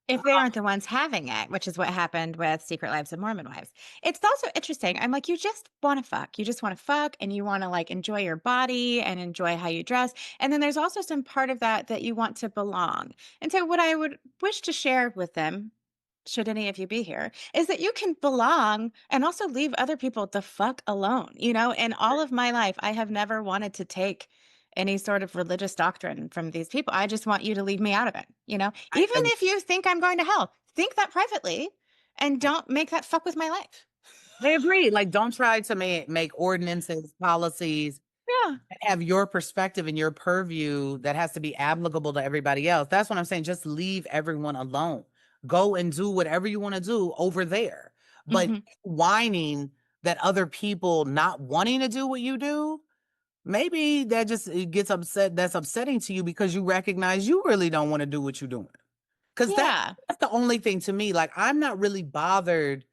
If they aren't the ones having it, which is what happened with Secret Lives of Mormon Wives. It's also interesting. I'm like, you just want to fuck. You just want to fuck and you want to like enjoy your body and enjoy how you dress. And then there's also some part of that you want to belong. And so, what I would wish to share with them, should any of you be here, is that you can belong and also leave other people the fuck alone. In all of my life, I have never wanted to take any sort of religious doctrine from these people. I just want you to leave me out of it. I, Even if you think I'm going to hell, think that privately and don't make that fuck with my life. I agree. Like, don't try to make ordinances, policies, Yeah. have your perspective and your purview that has to be applicable to everybody else. That's what I'm saying. Just leave everyone alone. Go and do whatever you want to do over there. But Hmm. whining that other people not wanting to do what you do, maybe that just it gets upset. That's upsetting to you because you recognize you really don't want to do what you're doing. Because Yeah. that's the only thing to me. Like, I'm not really bothered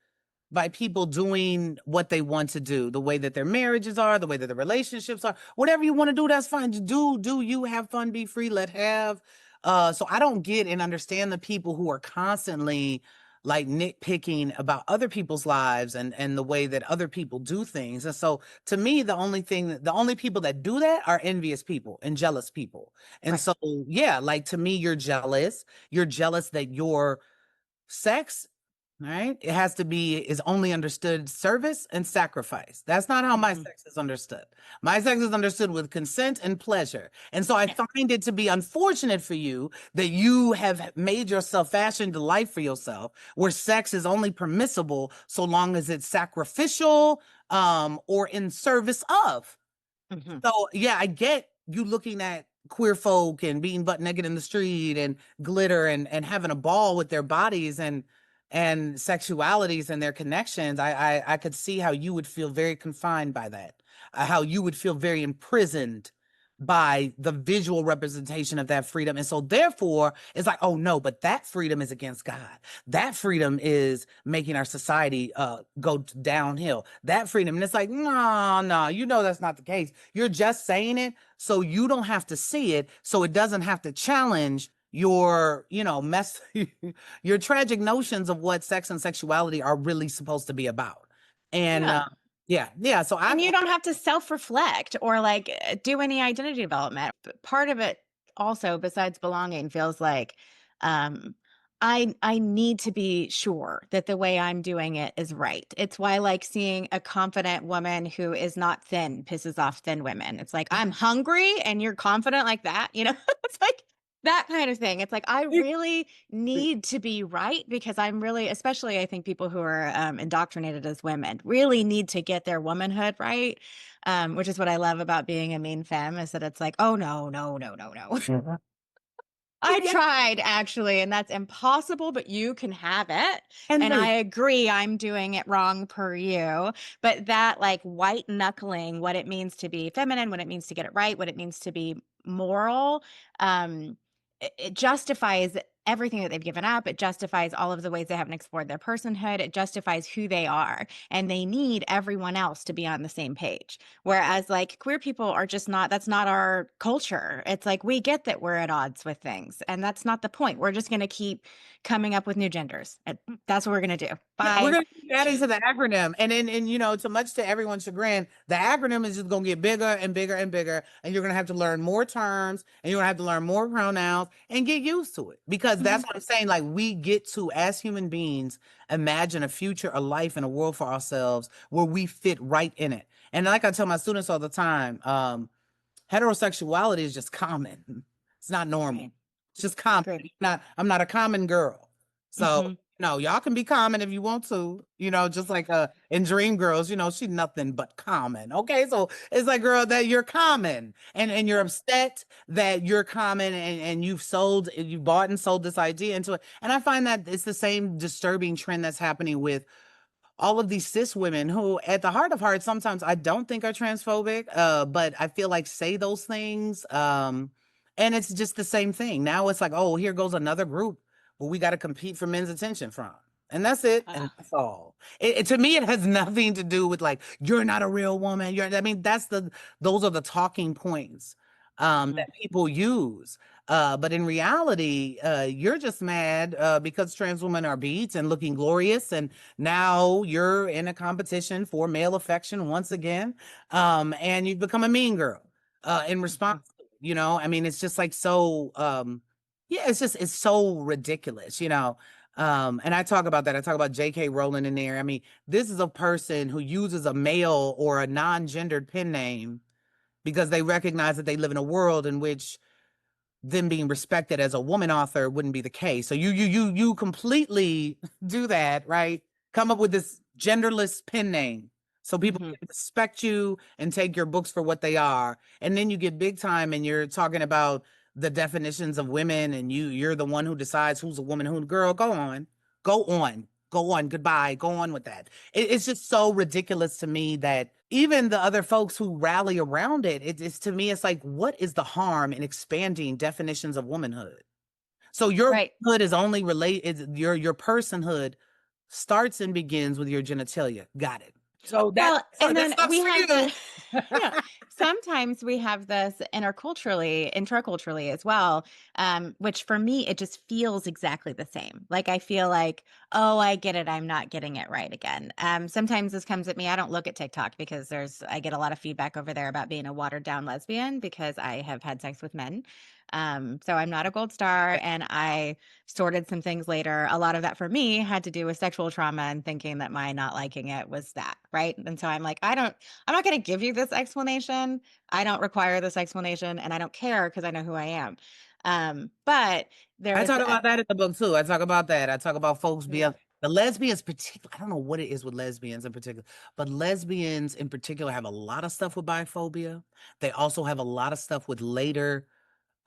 by people doing what they want to do, the way that their marriages are, the way that the relationships are. Whatever you want to do, that's fine. Do you have fun, be free, let have. So I don't get and understand the people who are constantly like nitpicking about other people's lives and the way that other people do things. And so to me, the only people that do that are envious people and jealous people. And Right. so yeah, like to me, you're jealous. You're jealous that your sex, right? It has to be is only understood service and sacrifice. That's not how my Hmm. sex is understood. My sex is understood with consent and pleasure. And so I find it to be unfortunate for you that you have made yourself fashioned a life for yourself where sex is only permissible so long as it's sacrificial or in service of. Hmm. So yeah, I get you looking at queer folk and being butt naked in the street and glitter and having a ball with their bodies and sexualities and their connections. I could see how you would feel very confined by that, how you would feel very imprisoned by the visual representation of that freedom. And so therefore it's like, oh no, but that freedom is against God. That freedom is making our society go downhill. That freedom. And it's like, no, that's not the case. You're just saying it so you don't have to see it, so it doesn't have to challenge your, mess your tragic notions of what sex and sexuality are really supposed to be about. And Yeah. yeah. So And you don't have to self-reflect or like do any identity development. Part of it also, besides belonging, feels like um I need to be sure that the way I'm doing it is right. It's why like seeing a confident woman who is not thin pisses off thin women. It's like, I'm hungry and you're confident like that, you know? It's like that kind of thing. It's like I really need to be right because I'm really, especially I think people who are indoctrinated as women really need to get their womanhood right. Which is what I love about being a mean femme is that it's like, oh no, no, no, no, no. I Yeah. tried actually, and that's impossible, but you can have it. And And I listen, agree, I'm doing it wrong per you. But that like white knuckling what it means to be feminine, what it means to get it right, what it means to be moral, it justifies everything that they've given up. It justifies all of the ways they haven't explored their personhood. It justifies who they are. And they need everyone else to be on the same page. Whereas like queer people are just not, that's not our culture. It's like we get that we're at odds with things, and that's not the point. We're just going to keep coming up with new genders. That's what we're going to do. yeah, we're Bye. gonna keep adding to the acronym, and you know, to much to everyone's chagrin, the acronym is just gonna get bigger and bigger and bigger, and you're gonna have to learn more terms, and you're gonna have to learn more pronouns, and get used to it. Because that's Mhm. what I'm saying. Like we get to, as human beings, imagine a future, a life, and a world for ourselves where we fit right in it. And like I tell my students all the time, heterosexuality is just common. It's not normal. Right. It's just common. Agreed. I'm not a common girl. So, Hmm. no, y'all can be common if you want to, you know, just like in Dream Girls, you know, she's nothing but common. Okay. So it's like, girl, that you're common and you're upset that you're common and you bought and sold this idea into it. And I find that it's the same disturbing trend that's happening with all of these cis women who at the heart of hearts sometimes I don't think are transphobic, but I feel like say those things, and it's just the same thing. Now it's like, oh, here goes another group where we got to compete for men's attention from, and that's it, and that's all. To me it has nothing to do with like you're not a real woman, I mean those are the talking points that people use, but in reality, you're just mad because trans women are beat and looking glorious, and now you're in a competition for male affection once again, and you've become a mean girl in response. You know, I mean, it's just like so. Yeah, it's so ridiculous. You know, and I talk about that. I talk about J.K. Rowling in there. I mean, this is a person who uses a male or a non-gendered pen name because they recognize that they live in a world in which them being respected as a woman author wouldn't be the case. So you completely do that, right? Come up with this genderless pen name so people Hmm. can respect you and take your books for what they are. And then you get big time and you're talking about the definitions of women and you're the one who decides who's a woman, who's a girl. Go on. Go on. Go on. Goodbye. Go on with that. It's just so ridiculous to me that even the other folks who rally around it's to me, it's like, what is the harm in expanding definitions of womanhood? So your Right. hood is only related, your personhood starts and begins with your genitalia. Got it. So Well, and that then sucks we for have the, you. yeah, sometimes we have this intraculturally as well, which for me, it just feels exactly the same. Like I feel like, oh, I get it. I'm not getting it right again. Sometimes this comes at me. I don't look at TikTok because I get a lot of feedback over there about being a watered down lesbian because I have had sex with men. So I'm not a gold star and I sorted some things later. A lot of that for me had to do with sexual trauma and thinking that my not liking it was that, right? And so I'm like, I'm not going to give you this explanation. I don't require this explanation and I don't care because I know who I am. But I there's, talk about that in the book too. I talk about that. I talk about folks yeah. being the lesbians, particular. I don't know what it is with lesbians in particular, but lesbians in particular have a lot of stuff with biphobia. They also have a lot of stuff with later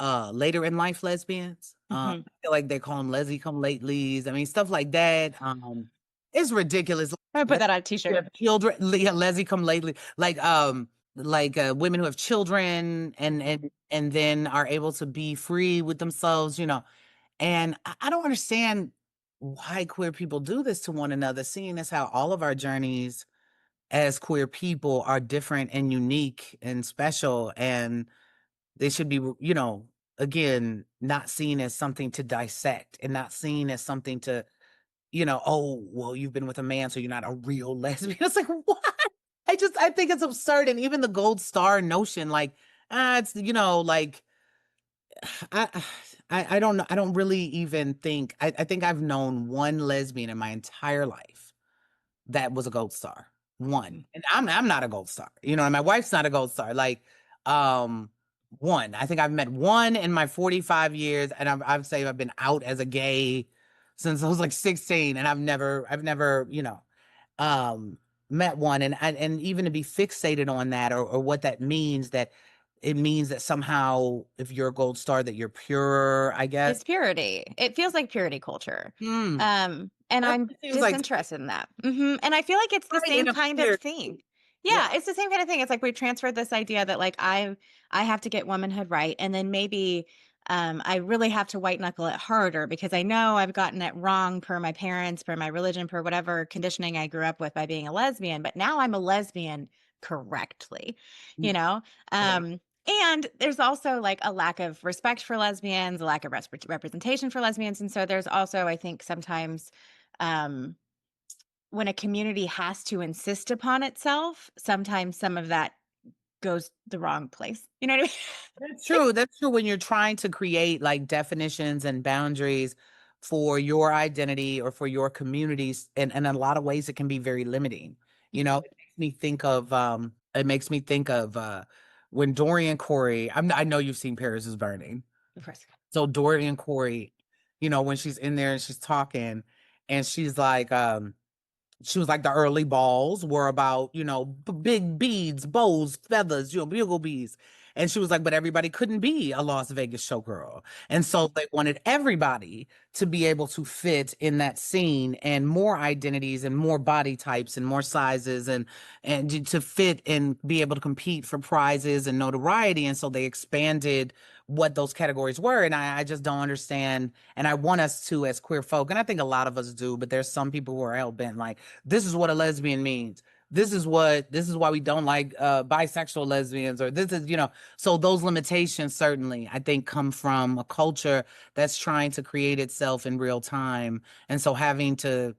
in life lesbians. Mhm. I feel like they call them leslie come latelys. I mean, stuff like that. It's ridiculous. I put Like, that on a you t-shirt. have children, yeah, leslie come lately, like women who have children and then are able to be free with themselves, you know. And I don't understand why queer people do this to one another, seeing as how all of our journeys as queer people are different and unique and special, and they should be, you know, again, not seen as something to dissect and not seen as something to, you know, oh, well, you've been with a man, so you're not a real lesbian. It's like, what? I think it's absurd. And even the gold star notion, like, it's, you know, like, I, I don't know. I don't really even think, I think I've known one lesbian in my entire life that was a gold star. One. And I'm not a gold star. You know, and my wife's not a gold star. Like, um, one. I think I've met one in my 45 years, and I've say I've been out as a gay since I was like 16, and I've never, um met one. And even to be fixated on that, or what that means, that it means that somehow if you're a gold star that you're pure, I guess. It's purity. It feels like purity culture. Hmm. And That's I'm what it seems like to me. disinterested in that. And I feel like it's the Right, same in a kind of queer. thing. Yeah. Yeah, it's the same kind of thing. It's like we transferred this idea that like I have to get womanhood right, and then maybe I really have to white knuckle it harder because I know I've gotten it wrong per my parents, per my religion, per whatever conditioning I grew up with by being a lesbian. But now I'm a lesbian correctly, Mm, you know? right. And there's also like a lack of respect for lesbians, a lack of representation for lesbians. And so there's also, I think, sometimes um, when a community has to insist upon itself, sometimes some of that goes the wrong place. You know what I mean? That's true. That's true. When you're trying to create like definitions and boundaries for your identity or for your communities, and in a lot of ways it can be very limiting. It makes me think of when Dorian Corey, I know you've seen Paris is Burning. Of course. So Dorian Corey, when she's in there and she's talking, and she was like, the early balls were about, big beads, bows, feathers, bugle bees. And she was like, but everybody couldn't be a Las Vegas showgirl. And so they wanted everybody to be able to fit in that scene, and more identities and more body types and more sizes, and to fit and be able to compete for prizes and notoriety. And so they expanded what those categories were. And I just don't understand. And I want us to, as queer folk, and I think a lot of us do, but there's some people who are hell bent like, this is what a lesbian means. This is why we don't like bisexual lesbians, or this is, so those limitations certainly, I think, come from a culture that's trying to create itself in real time. And so having to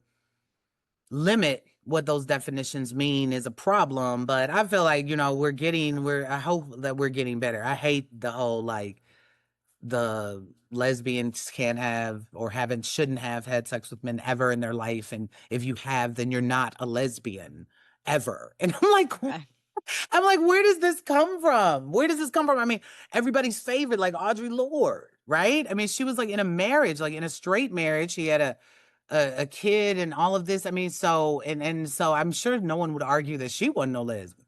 limit what those definitions mean is a problem. But I feel like, I hope that we're getting better. I hate the whole like, the lesbians can't have, or haven't, shouldn't have had sex with men ever in their life, and if you have, then you're not a lesbian ever. And Right. I'm like, where does this come from? Where does this come from? I mean, everybody's favorite, like Audre Lorde, right? I mean, she was like in a marriage, like in a straight marriage. She had a kid and all of this. I mean, so and so I'm sure no one would argue that she wasn't no lesbian.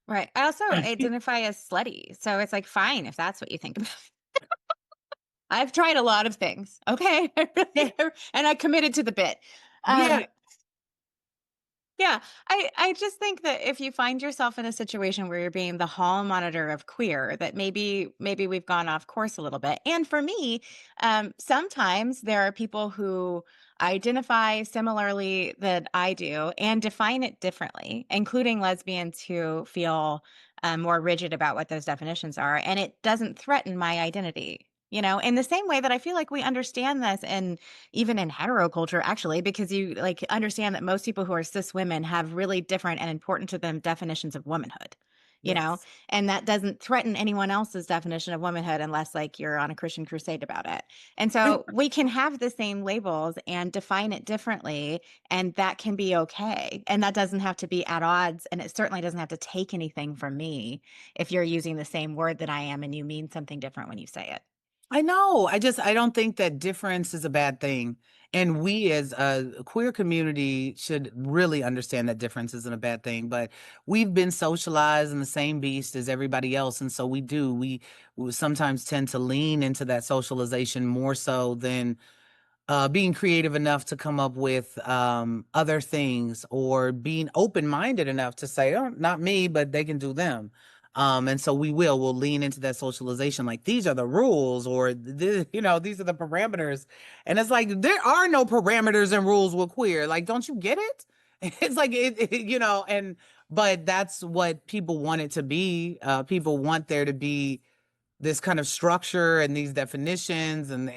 Right. I also identify as slutty. So it's like, fine, if that's what you think about. I've tried a lot of things. Okay. Yeah. And I committed to the bit. Yeah. Um, Yeah, I just think that if you find yourself in a situation where you're being the hall monitor of queer, that maybe we've gone off course a little bit. And for me, sometimes there are people who identify similarly that I do and define it differently, including lesbians who feel more rigid about what those definitions are, and it doesn't threaten my identity. In the same way that I feel like we understand this, and even in hetero culture, actually, because you like understand that most people who are cis women have really different and important to them definitions of womanhood, Yes. and that doesn't threaten anyone else's definition of womanhood unless like you're on a Christian crusade about it. And so we can have the same labels and define it differently, and that can be okay. And that doesn't have to be at odds. And it certainly doesn't have to take anything from me if you're using the same word that I am and you mean something different when you say it. I know. I don't think that difference is a bad thing. And we as a queer community should really understand that difference isn't a bad thing. But we've been socialized in the same beast as everybody else. And so we sometimes tend to lean into that socialization more so than being creative enough to come up with other things, or being open-minded enough to say, oh, not me, but they can do them. And so we'll lean into that socialization, like these are the rules, or these are the parameters. And it's like, there are no parameters and rules with queer. Like, don't you get it? It's like, but that's what people want it to be. People want there to be this kind of structure and these definitions, and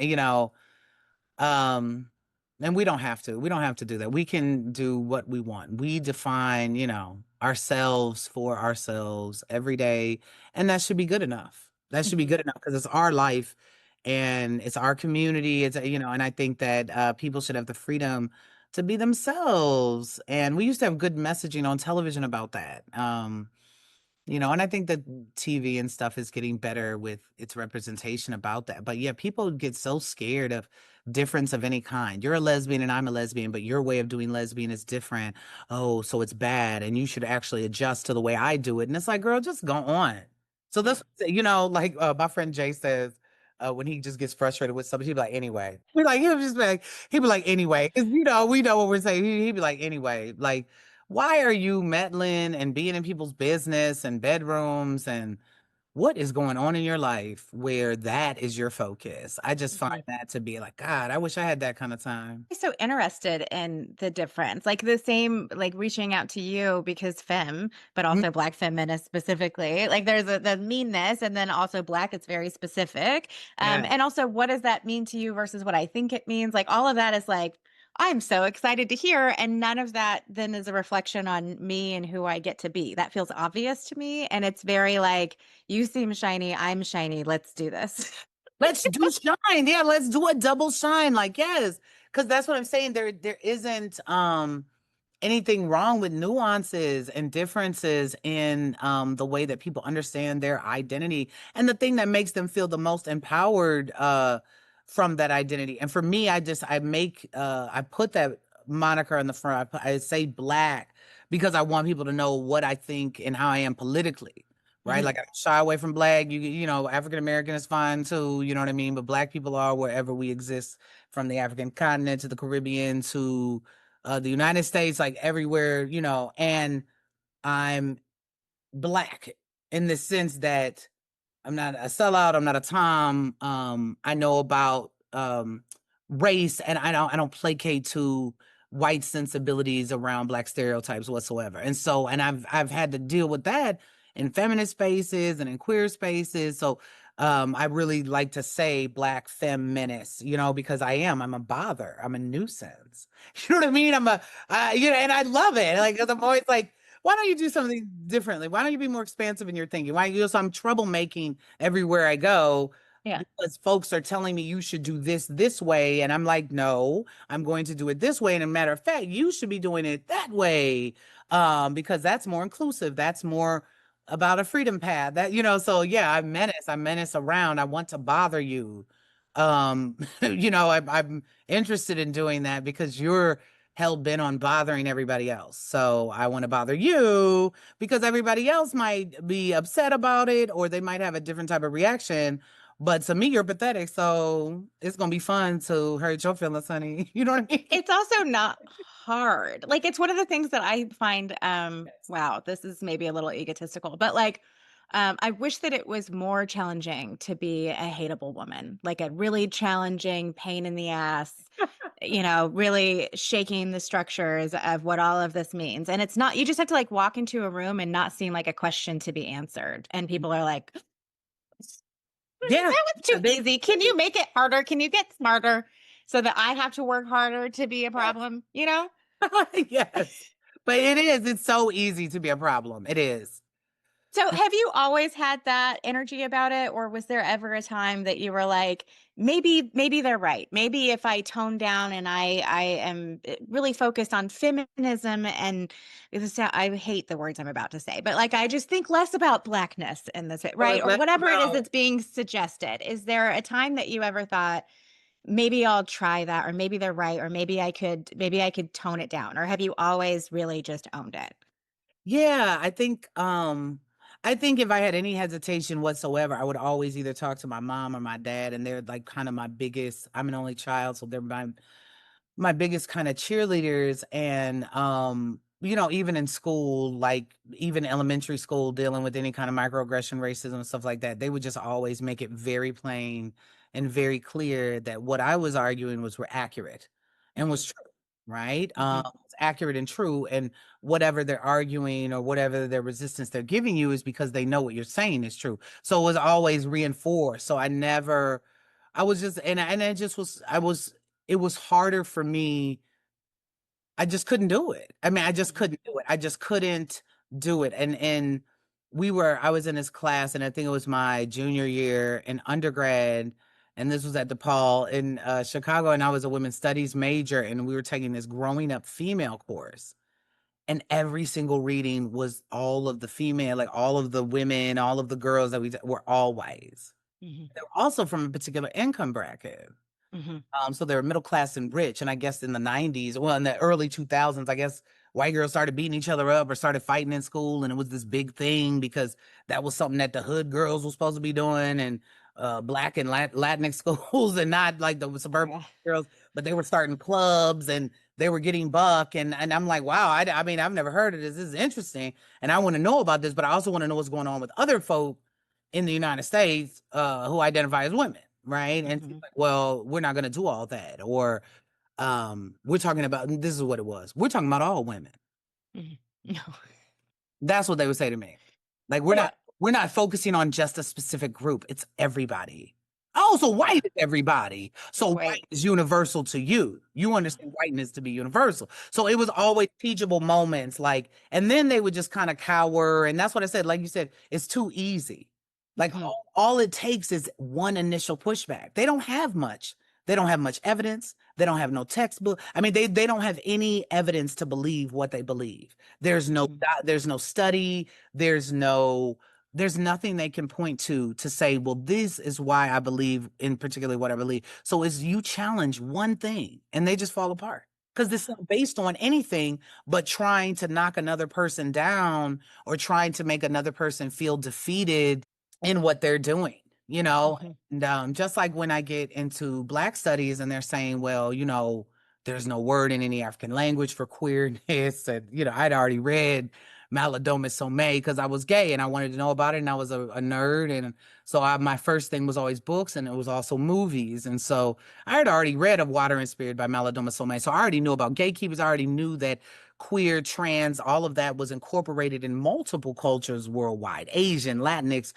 um, and we don't have to. We don't have to do that. We can do what we want. We define, ourselves for ourselves every day, and that should be good enough. That should be good enough because it's our life, and it's our community. It's, and I think that people should have the freedom to be themselves. And we used to have good messaging on television about that. And I think that TV and stuff is getting better with its representation about that. But yeah, people get so scared of difference of any kind. You're a lesbian and I'm a lesbian, but your way of doing lesbian is different. Oh, so it's bad, and you should actually adjust to the way I do it. And it's like, girl, just go on. So this, like my friend Jay says, when he just gets frustrated with something, he'd be like, anyway. He'd be like, anyway, because we know what we're saying. He'd be like, anyway, like, why are you meddling and being in people's business and bedrooms, and what is going on in your life where that is your focus? I just find that to be like, God, I wish I had that kind of time. So interested in the difference, like the same, like reaching out to you because femme, but Mhm. also Black feminist specifically. Like there's the meanness, and then also Black, it's very specific. Yeah. And also, what does that mean to you versus what I think it means? Like all of that is like, I'm so excited to hear, and none of that then is a reflection on me and who I get to be. That feels obvious to me, and it's very like, you seem shiny, I'm shiny. Let's do this. Let's do shine. Yeah, let's do a double shine. Like, yes. Because that's what I'm saying. There isn't anything wrong with nuances and differences in the way that people understand their identity, and the thing that makes them feel the most empowered from that identity. And for me, I put that moniker in the front. I say Black because I want people to know what I think and how I am politically. Right, like I shy away from Black. African American is fine too. You know what I mean. But Black people are wherever we exist, from the African continent to the Caribbean to the United States, like everywhere. And I'm Black in the sense that I'm not a sellout. I'm not a Tom. I know about race, and I don't placate to white sensibilities around Black stereotypes whatsoever. And so, and I've had to deal with that in feminist spaces and in queer spaces. So, I really like to say Black Femme Menace, because I'm a bother. I'm a nuisance. You know what I mean? And I love it. Like, 'cause I'm always like, why don't you do something differently? Why don't you be more expansive in your thinking? So I'm troublemaking everywhere I go Yeah. because folks are telling me you should do this way. And I'm like, no, I'm going to do it this way. And a matter of fact, you should be doing it that way. Because that's more inclusive. That's more about a freedom path. So yeah, I menace around. I want to bother you. I'm interested in doing that because you're hell bent on bothering everybody else. So I want to bother you because everybody else might be upset about it, or they might have a different type of reaction. But to me, you're pathetic. So it's going to be fun to hurt your feelings, honey. You know what I mean? It's also not hard. Like, it's one of the things that I find, wow, this is maybe a little egotistical, but like, I wish that it was more challenging to be a hateable woman, like a really challenging pain in the ass, really shaking the structures of what all of this means. And it's not, you just have to like walk into a room and not seem like a question to be answered. And people are like, Yeah. that was too They- easy. Can you make it harder? Can you get smarter so that I have to work harder to be a problem? Yes. But it is. It's so easy to be a problem. It is. So have you always had that energy about it, or was there ever a time that you were like, maybe they're right. Maybe if I tone down and I am really focused on feminism and I hate the words I'm about to say, but like I just think less about Blackness in this, So right? it's Or less whatever it is about that's being suggested. Is there a time that you ever thought, maybe I'll try that, or maybe they're right, or maybe I could tone it down? Or have you always really just owned it? Yeah, I think if I had any hesitation whatsoever, I would always either talk to my mom or my dad, and they're like kind of my biggest. I'm an only child, so they're my biggest kind of cheerleaders. And even in school, like even elementary school, dealing with any kind of microaggression, racism, stuff like that, they would just always make it very plain and very clear that what I was arguing were accurate and was true, right? It's accurate and true, and whatever they're arguing or whatever their resistance they're giving you is because they know what you're saying is true. So it was always reinforced. So I was just, and it just was, it was harder for me. I just couldn't do it. I mean, I just couldn't do it. I just couldn't do it. And I was in this class, and I think it was my junior year in undergrad, and this was at DePaul in Chicago, and I was a women's studies major, and we were taking this growing up female course. And every single reading was all of the female, like all of the women, all of the girls that were all whites. Mm-hmm. They were also from a particular income bracket. Mm-hmm. So they were middle class and rich. And I guess in the 90s, well, in the early 2000s, I guess white girls started beating each other up or started fighting in school. And it was this big thing because that was something that the hood girls were supposed to be doing, and black and Latinx schools, and not like the suburban girls, but they were starting clubs and they were getting buck. And I'm like, wow, I mean, I've never heard of this. This is interesting. And I want to know about this, but I also want to know what's going on with other folk in the United States who identify as women. Right. And she's like, well, we're not going to do all that. Or we're talking about, this is what it was. We're talking about all women. No. That's what they would say to me. Like, we're not focusing on just a specific group. It's everybody. Oh, so white is everybody. So white is universal to you. You understand whiteness to be universal. So it was always teachable moments, like, and then they would just kind of cower. And that's what I said. Like you said, it's too easy. Like all it takes is one initial pushback. They don't have much. They don't have much evidence. They don't have no textbook. I mean, they don't have any evidence to believe what they believe. There's no study. There's nothing they can point to say, well, this is why I believe in particularly what I believe. So as you challenge one thing and they just fall apart, because this is not based on anything but trying to knock another person down or trying to make another person feel defeated in what they're doing, you know. And just like when I get into Black studies and they're saying, well, you know, there's no word in any African language for queerness. And, you know, I'd already read Maladomas Somé because I was gay and I wanted to know about it, and I was a nerd. And so my first thing was always books, and it was also movies. And so I had already read Of Water and Spirit by Maladomas Somé. So I already knew about gatekeepers. I already knew that queer, trans, all of that was incorporated in multiple cultures worldwide, Asian, Latinx,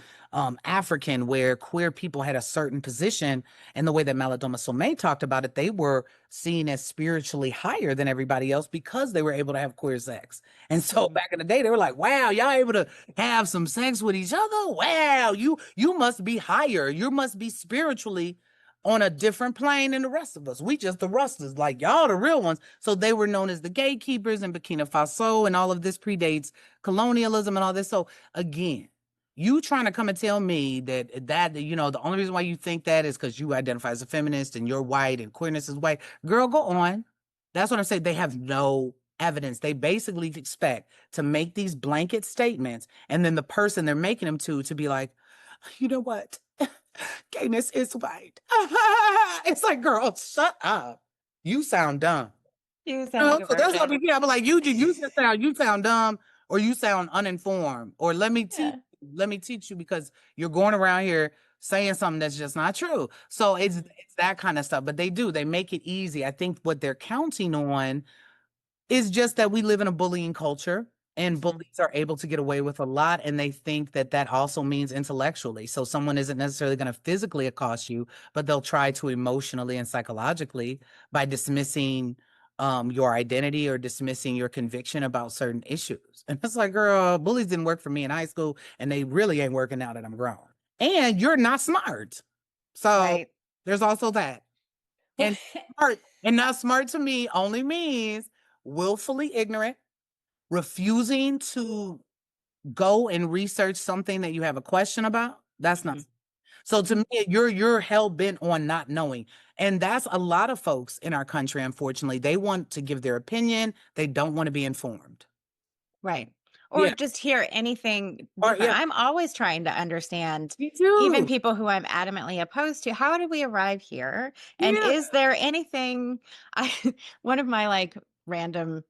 African, where queer people had a certain position. And the way that Maladomas Somé talked about it, they were seen as spiritually higher than everybody else because they were able to have queer sex. And so back in the day, they were like, wow, y'all able to have some sex with each other? Wow, you must be higher. You must be spiritually on a different plane than the rest of us. We just the rustlers, like y'all the real ones. So they were known as the gatekeepers in Burkina Faso, and all of this predates colonialism and all this. So again, you trying to come and tell me that you know, the only reason why you think that is because you identify as a feminist and you're white and queerness is white. Girl, go on. That's what I'm saying. They have no evidence. They basically expect to make these blanket statements, and then the person they're making them to be like, you know what? Gayness is white. It's like, girl, shut up. You sound dumb. You sound So that's what I'm like, you sound dumb, or you sound uninformed, or let me teach you because you're going around here saying something that's just not true. So it's that kind of stuff. But they make it easy. I think what they're counting on is just that we live in a bullying culture, and bullies are able to get away with a lot, and they think that also means intellectually. So someone isn't necessarily going to physically accost you, but they'll try to emotionally and psychologically by dismissing your identity or dismissing your conviction about certain issues. And it's like, girl, bullies didn't work for me in high school, and they really ain't working now that I'm grown. And you're not smart. So there's also that. And not smart to me only means willfully ignorant, refusing to go and research something that you have a question about. That's not. So to me, you're hell bent on not knowing. And that's a lot of folks in our country, unfortunately. They want to give their opinion. They don't want to be informed. Right. Or just hear anything different. I'm always trying to understand, even people who I'm adamantly opposed to. How did we arrive here? And is there anything one of my like random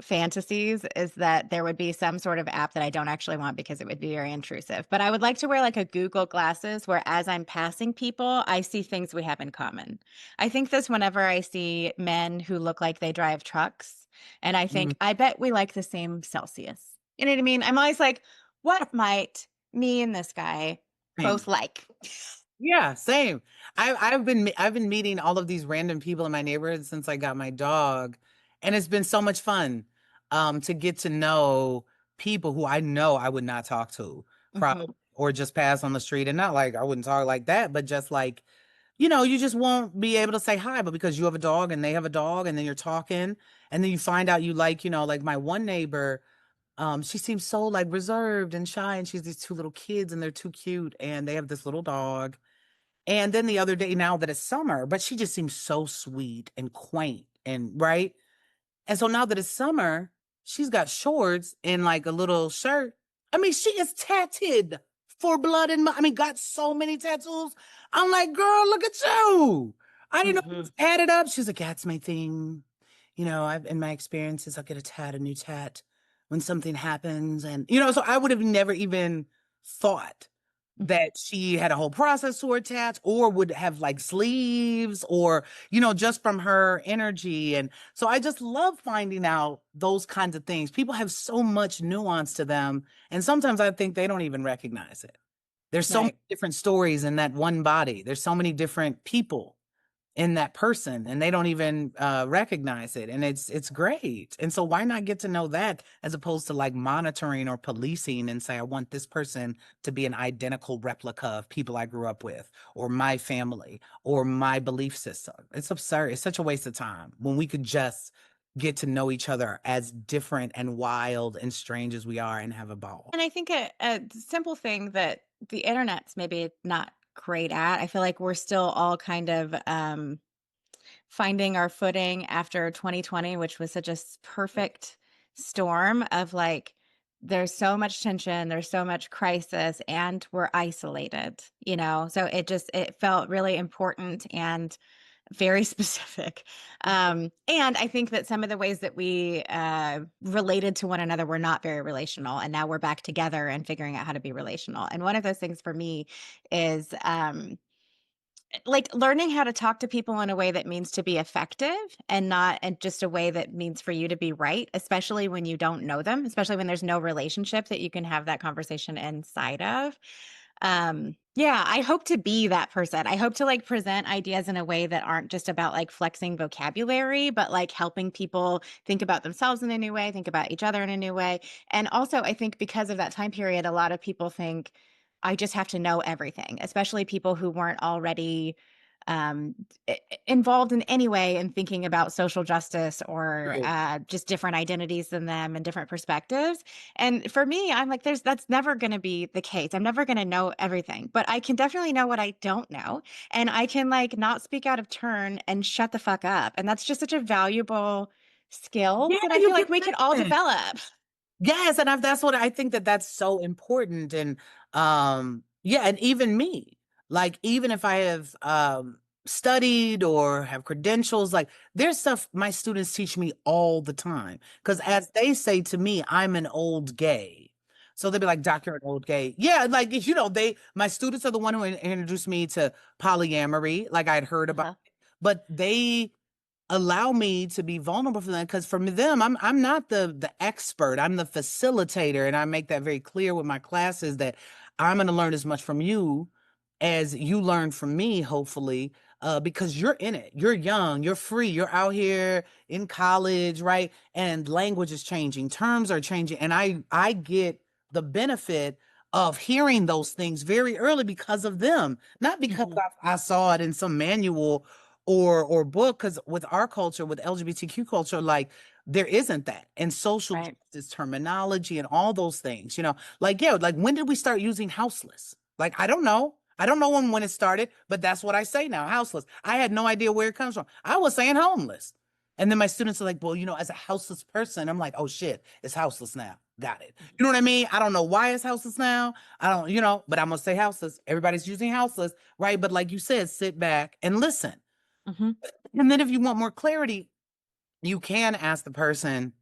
fantasies is that there would be some sort of app that I don't actually want because it would be very intrusive. But I would like to wear like a Google glasses where as I'm passing people, I see things we have in common. I think this whenever I see men who look like they drive trucks. And I think, I bet we like the same Celsius. You know what I mean? I'm always like, what might me and this guy both like? Yeah, same. I've been meeting all of these random people in my neighborhood since I got my dog. And it's been so much fun to get to know people who I know I would not talk to. Probably. or just pass on the street, and not like I wouldn't talk like that, but just like, you just won't be able to say hi, but because you have a dog and they have a dog, and then you're talking, and then you find out you like my one neighbor, she seems so like reserved and shy, and she's these two little kids, and they're too cute, and they have this little dog. And then the other day, now that it's summer, but she just seems so sweet and quaint and right. And so now that it's summer, she's got shorts and like a little shirt. I mean, she is tatted for blood and I mean, got so many tattoos. I'm like, girl, look at you. I didn't know it was tatted up. She's like, yeah, it's my thing. I've in my experiences, I'll get a new tat when something happens. And so I would have never even thought that she had a whole process to her tats, or would have like sleeves, or just from her energy. And so I just love finding out those kinds of things. People have so much nuance to them, and sometimes I think they don't even recognize it. There's so many different stories in that one body. There's so many different people in that person, and they don't even recognize it, and it's great. And so why not get to know that, as opposed to like monitoring or policing and say, I want this person to be an identical replica of people I grew up with, or my family, or my belief system. It's absurd. It's such a waste of time when we could just get to know each other as different and wild and strange as we are, and have a ball. And I think a simple thing that the internet's maybe not great at, I feel like we're still all kind of finding our footing after 2020, which was such a perfect storm of like, there's so much tension, there's so much crisis, and we're isolated, So it felt really important and very specific. And I think that some of the ways that we related to one another were not very relational. And now we're back together and figuring out how to be relational. And one of those things for me is like learning how to talk to people in a way that means to be effective, and not in just a way that means for you to be right, especially when you don't know them, especially when there's no relationship that you can have that conversation inside of. Yeah, I hope to be that person. I hope to like present ideas in a way that aren't just about like flexing vocabulary, but like helping people think about themselves in a new way, think about each other in a new way. And also, I think because of that time period, a lot of people think I just have to know everything, especially people who weren't already um, involved in any way in thinking about social justice, or just different identities than them and different perspectives. And for me, I'm like, that's never going to be the case. I'm never going to know everything, but I can definitely know what I don't know. And I can like not speak out of turn and shut the fuck up. And that's just such a valuable skill Yeah, that I you feel like can we can all listen. develop. Yes, and that's what I think, that's so important. And yeah, and even me, like, even if I have studied or have credentials, like there's stuff my students teach me all the time, because as they say to me, I'm an old gay. So they'll be like, Doc, you're an old gay. Yeah, like my students are the one who introduced me to polyamory, like I'd heard about it, but they allow me to be vulnerable for them, because for them, I'm not the expert. I'm the facilitator, and I make that very clear with my classes, that I'm going to learn as much from you as you learn from me, hopefully, because you're in it. You're young, you're free, you're out here in college, right? And language is changing, terms are changing, and I get the benefit of hearing those things very early because of them, not because I saw it in some manual or book. Because with our culture, with LGBTQ culture, like there isn't that, and social justice terminology and all those things, like, yeah, like when did we start using houseless? Like, I don't know. I don't know when it started, but that's what I say now, houseless. I had no idea where it comes from. I was saying homeless. And then my students are like, well, as a houseless person, I'm like, oh shit, it's houseless now. Got it. You know what I mean? I don't know why it's houseless now. I don't, but I'm gonna say houseless. Everybody's using houseless, right? But like you said, sit back and listen. And then if you want more clarity, you can ask the person.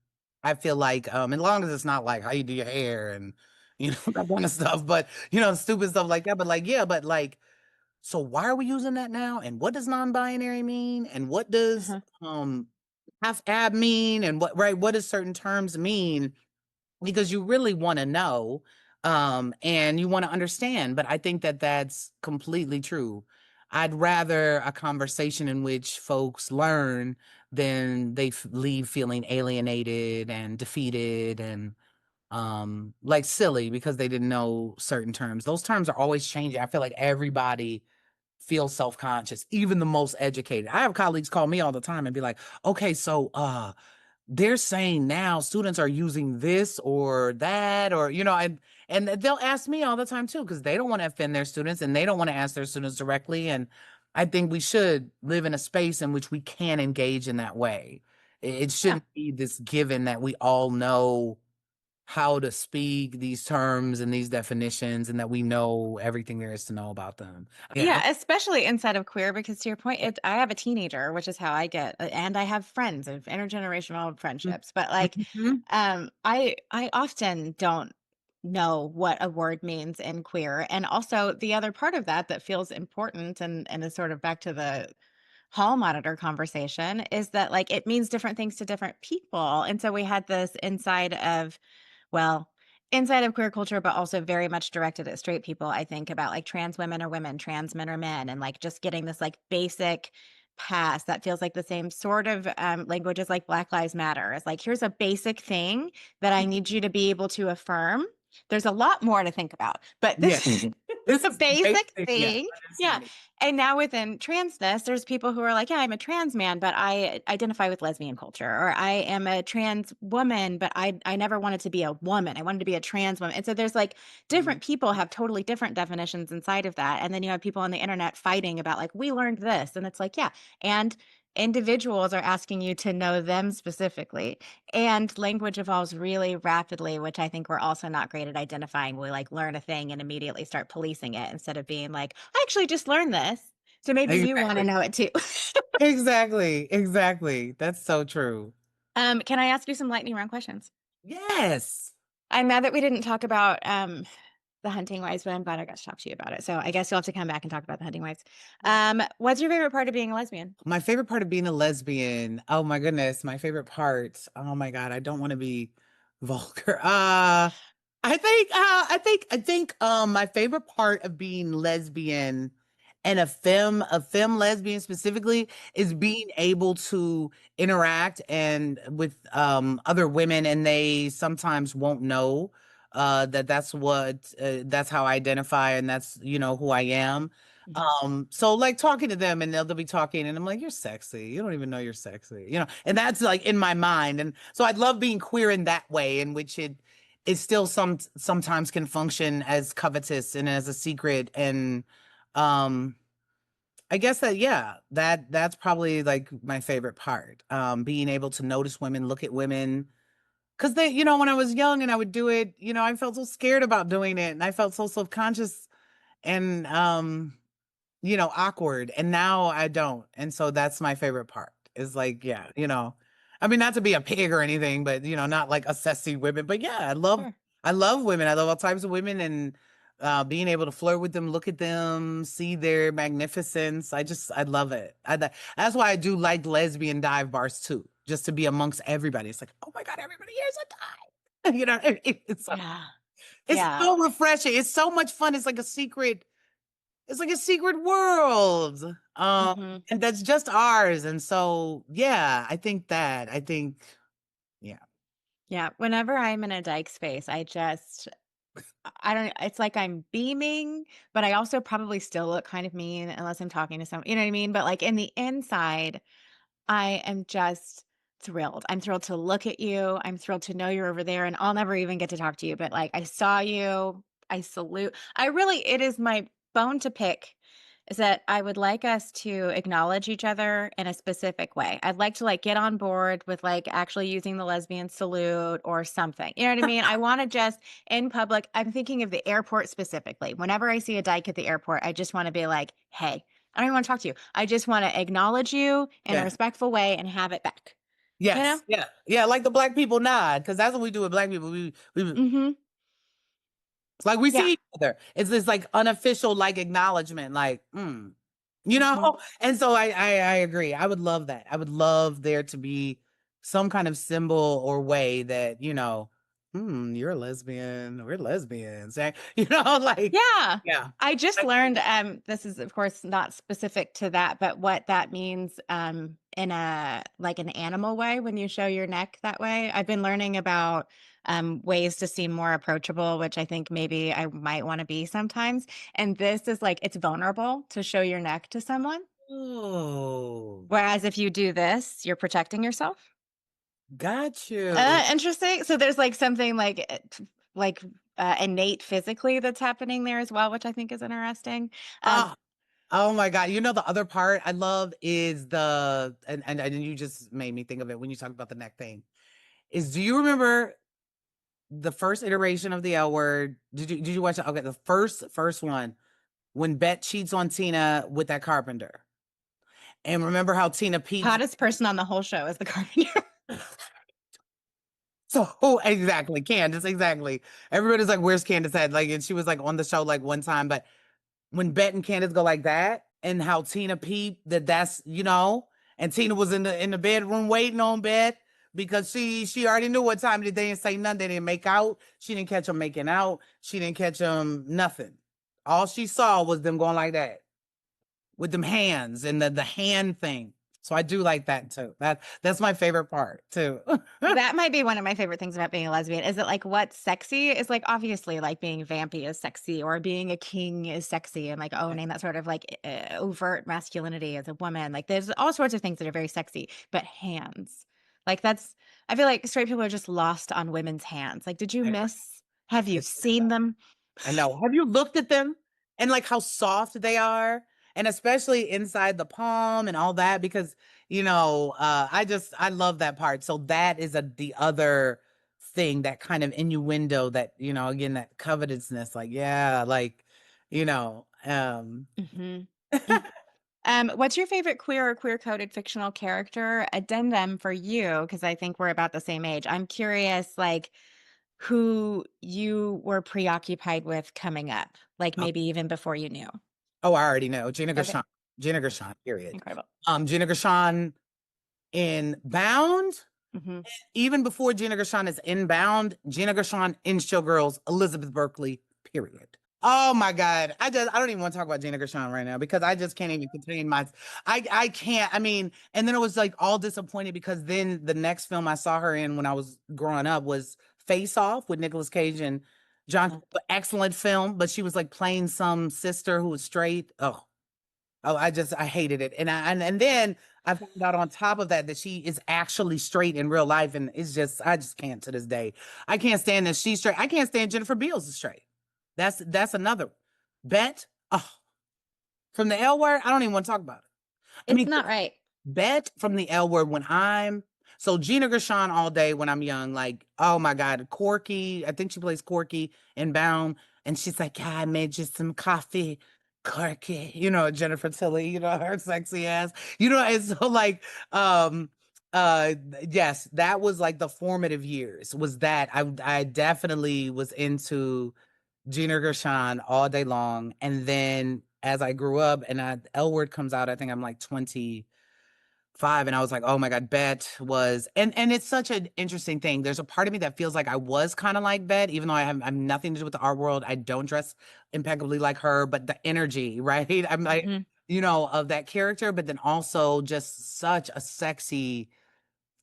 I feel like, as long as it's not like how you do your hair and that kind of stuff, but stupid stuff like that. But like, yeah, but like, so why are we using that now? And what does non-binary mean? And what does half ab mean? And what does certain terms mean? Because you really want to know, and you want to understand. But I think that that's completely true. I'd rather a conversation in which folks learn than they leave feeling alienated and defeated, and like silly because they didn't know certain terms. Those terms are always changing. I feel like everybody feels self-conscious, even the most educated. I have colleagues call me all the time and be like, okay, so they're saying now students are using this or that, or and they'll ask me all the time too, because they don't want to offend their students and they don't want to ask their students directly. And I think we should live in a space in which we can engage in that way. It shouldn't be this given that we all know how to speak these terms and these definitions and that we know everything there is to know about them. Yeah, especially inside of queer, because to your point, I have a teenager, which is how I get, and I have friends of intergenerational friendships. But like, Mhm. I often don't know what a word means in queer, and also the other part of that that feels important and is sort of back to the hall monitor conversation is that like it means different things to different people, and so we had this well, inside of queer culture, but also very much directed at straight people, I think about like trans women are women, trans men are men, and like just getting this like basic pass that feels like the same sort of language as like Black Lives Matter. It's like, here's a basic thing that I need you to be able to affirm. There's a lot more to think about, but this Yes. This a is basic basic, thing. Yeah. understanding. And now within transness, there's people who are like, yeah, I'm a trans man, but I identify with lesbian culture, or I am a trans woman, but I never wanted to be a woman. I wanted to be a trans woman. And so there's like different people have totally different definitions inside of that. And then you have people on the internet fighting about like, we learned this. And it's like, yeah. And individuals are asking you to know them specifically. And language evolves really rapidly, which I think we're also not great at identifying. We like learn a thing and immediately start policing it instead of being like, I actually just learned this. So maybe you want to Exactly. know it too. Exactly. That's so true. Can I ask you some lightning round questions? Yes. I'm mad that we didn't talk about the hunting wives, but I'm glad I got to talk to you about it. So I guess you'll have to come back and talk about the hunting wives. What's your favorite part of being a lesbian? My favorite part of being a lesbian. Oh my goodness, my favorite part. Oh my God, I don't want to be vulgar. I think my favorite part of being lesbian and a femme lesbian specifically is being able to interact and with other women, and they sometimes won't know that's how I identify, and that's who I am. So like talking to them and they'll be talking and I'm like, you're sexy. You don't even know you're sexy, and that's like in my mind. And so I love being queer in that way, in which it still sometimes can function as covetous and as a secret. And um I guess that, yeah, that's probably like my favorite part. Being able to notice women, look at women. Cause when I was young and I would do it, I felt so scared about doing it and I felt so self-conscious and awkward. And now I don't. And so that's my favorite part. Is like, yeah, I mean, not to be a pig or anything, but not like assessing women. But yeah, Sure. I love women. I love all types of women, and being able to flirt with them, look at them, see their magnificence. I love it. That's why I do like lesbian dive bars too, just to be amongst everybody. It's like, oh my God, everybody here's a dive. Yeah. It's Yeah. so refreshing. It's so much fun. It's like a secret world. hmm And that's just ours. And so, yeah, I think, yeah. Yeah. Whenever I'm in a dyke space, I don't, it's like I'm beaming, but I also probably still look kind of mean unless I'm talking to someone, you know what I mean? But like in the inside, I am just thrilled. I'm thrilled to look at you. I'm thrilled to know you're over there, and I'll never even get to talk to you, but like I saw you. I salute. It is my bone to pick is that I would like us to acknowledge each other in a specific way. I'd like to like get on board with like actually using the lesbian salute or something. You know what I mean? I want to just in public, I'm thinking of the airport specifically. Whenever I see a dyke at the airport, I just want to be like, hey, I don't even want to talk to you. I just want to acknowledge you in a Yeah. respectful way and have it back. You know? Yes. Yeah. Yeah. Like the black people nod, because that's what we do with black people. Mm-hmm. It's like we Yeah. see each other. It's this like unofficial like acknowledgement, like, Mm-hmm. And so I agree. I would love that. I would love there to be some kind of symbol or way that, you're a lesbian. We're lesbians. You know, like, Yeah. yeah. I just I- learned this is of course not specific to that, but what that means in a like an animal way when you show your neck that way. I've been learning about ways to seem more approachable, which I think maybe I might want to be sometimes. And this is like it's vulnerable to show your neck to someone. Oh, Whereas if you do this, you're protecting yourself. got you. Interesting. So there's like something like innate physically that's happening there as well, which I think is interesting. Oh, oh my God. You know, the other part I love is and you just made me think of it when you talk about the neck thing. Do you remember the first iteration of the L word? Did you watch it? Okay, the first one when Bet cheats on Tina with that carpenter. And remember how Tina Pete Hottest person on the whole show is the carpenter. so exactly, Candace, exactly. Everybody's like, where's Candace at? Like, and she was like on the show like one time, but when Bet and Candace go like that, and how Tina peeped that's and Tina was in the bedroom waiting on Bet because she already knew what time they didn't say nothing. They didn't make out. She didn't catch them making out. She didn't catch them nothing. All she saw was them going like that with them hands and the hand thing. So I do like that too. That's my favorite part too. That might be one of my favorite things about being a lesbian. Is it like what's sexy is like obviously like being vampy is sexy or being a king is sexy and like owning that sort of like overt masculinity as a woman. Like there's all sorts of things that are very sexy, but hands. Like that's I feel like straight people are just lost on women's hands. Like did you miss have you seen them? I know. Have you looked at them and like how soft they are? And especially inside the palm and all that, because I love that part. So that is the other thing, that kind of innuendo that, again, that covetousness, like, yeah, like, you know, um Mhm. What's your favorite queer or queer coded fictional character? Addendum for you, because I think we're about the same age. I'm curious, like, who you were preoccupied with coming up, like oh, maybe even before you knew. oh, I already know. Gina Okay, Gershon. Gina Gershon, period. incredible. Gina Gershon in Bound. Hmm. Even before Gina Gershon is inbound, Gina Gershon in Showgirls, Elizabeth Berkley, period. Oh my God. I don't even want to talk about Gina Gershon right now because I just can't even contain I can't. I mean, and then it was like all disappointed because then the next film I saw her in when I was growing up was Face Off with Nicolas Cage and John. Excellent film, but she was like playing some sister who was straight. Oh, I hated it. And then I found out on top of that she is actually straight in real life. And I just can't to this day. I can't stand that she's straight. I can't stand Jennifer Beals is straight. That's another. Bet, oh, from the L word, I don't even want to talk about it. I It's mean, not right. Bet from the L word so Gina Gershon all day when I'm young, like, oh my God, Corky, I think she plays Corky in Bound. And she's like, yeah, I made you some coffee, Corky, Jennifer Tilly, her sexy ass, and so like, uh, yes, that was like the formative years was that I definitely was into Gina Gershon all day long. And then as I grew up and L word comes out, I think I'm like 25 and I was like, oh my God, Bet was and it's such an interesting thing. There's a part of me that feels like I was kind of like Bet, even though I have nothing to do with the art world. I don't dress impeccably like her, but the energy, right? I'm like, Mhm. of that character, but then also just such a sexy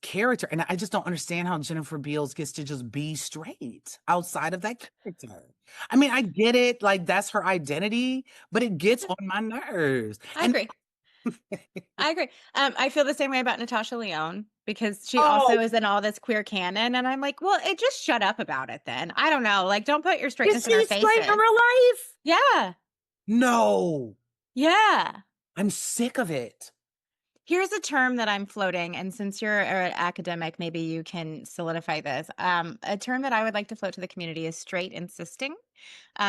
character. And I just don't understand how Jennifer Beals gets to just be straight outside of that character. I mean, I get it, like that's her identity, but it gets on my nerves. I And agree. I agree. I feel the same way about Natasha Lyonne because she oh, also is in all this queer canon, and I'm like, well, just shut up about it then. I don't know, like, don't put your is straightness in our she straight in faces. real life? Yeah, No, yeah. I'm sick of it. Here's a term that I'm floating, and since you're an academic, maybe you can solidify this. A term that I would like to float to the community is straight insisting,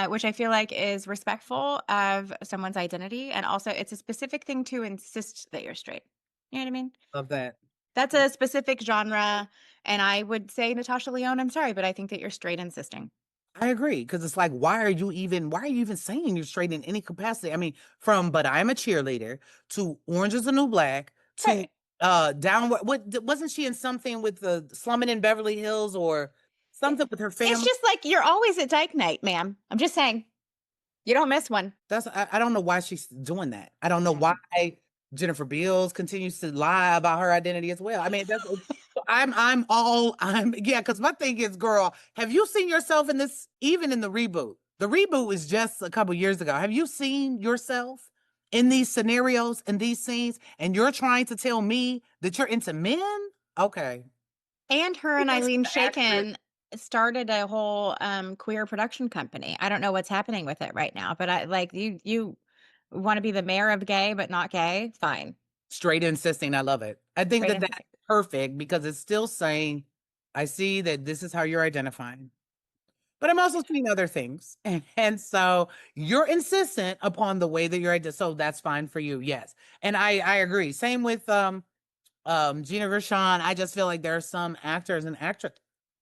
which I feel like is respectful of someone's identity, and also it's a specific thing to insist that you're straight. You know what I mean? Love that. That's a specific genre, and I would say Natasha Lyonne, I'm sorry, but I think that you're straight insisting. I agree because it's like, why are you even saying you're straight in any capacity? I mean, from but I'm a cheerleader to Orange is the New Black to Right. down what wasn't she in something with the Slumming in Beverly Hills or something with her family. It's just like you're always at Dyke Night, ma'am. I'm just saying. You don't miss one. I don't know why she's doing that. I don't know why Jennifer Beals continues to lie about her identity as well. I mean, yeah, because my thing is, girl, have you seen yourself in this, even in the reboot? The reboot is just a couple years ago. Have you seen yourself in these scenarios, in these scenes, and you're trying to tell me that you're into men? Okay. And her and Because Eileen the actress- Shaken started a whole queer production company. I don't know what's happening with it right now, but I like you want to be the mayor of gay but not gay? Fine. Straight insisting. I love it. I think Straight that that's perfect because it's still saying, I see that this is how you're identifying. But I'm also seeing other things. And so you're insistent upon the way that you're so that's fine for you. Yes. And I agree. Same with Gina Gershon. I just feel like there are some actors and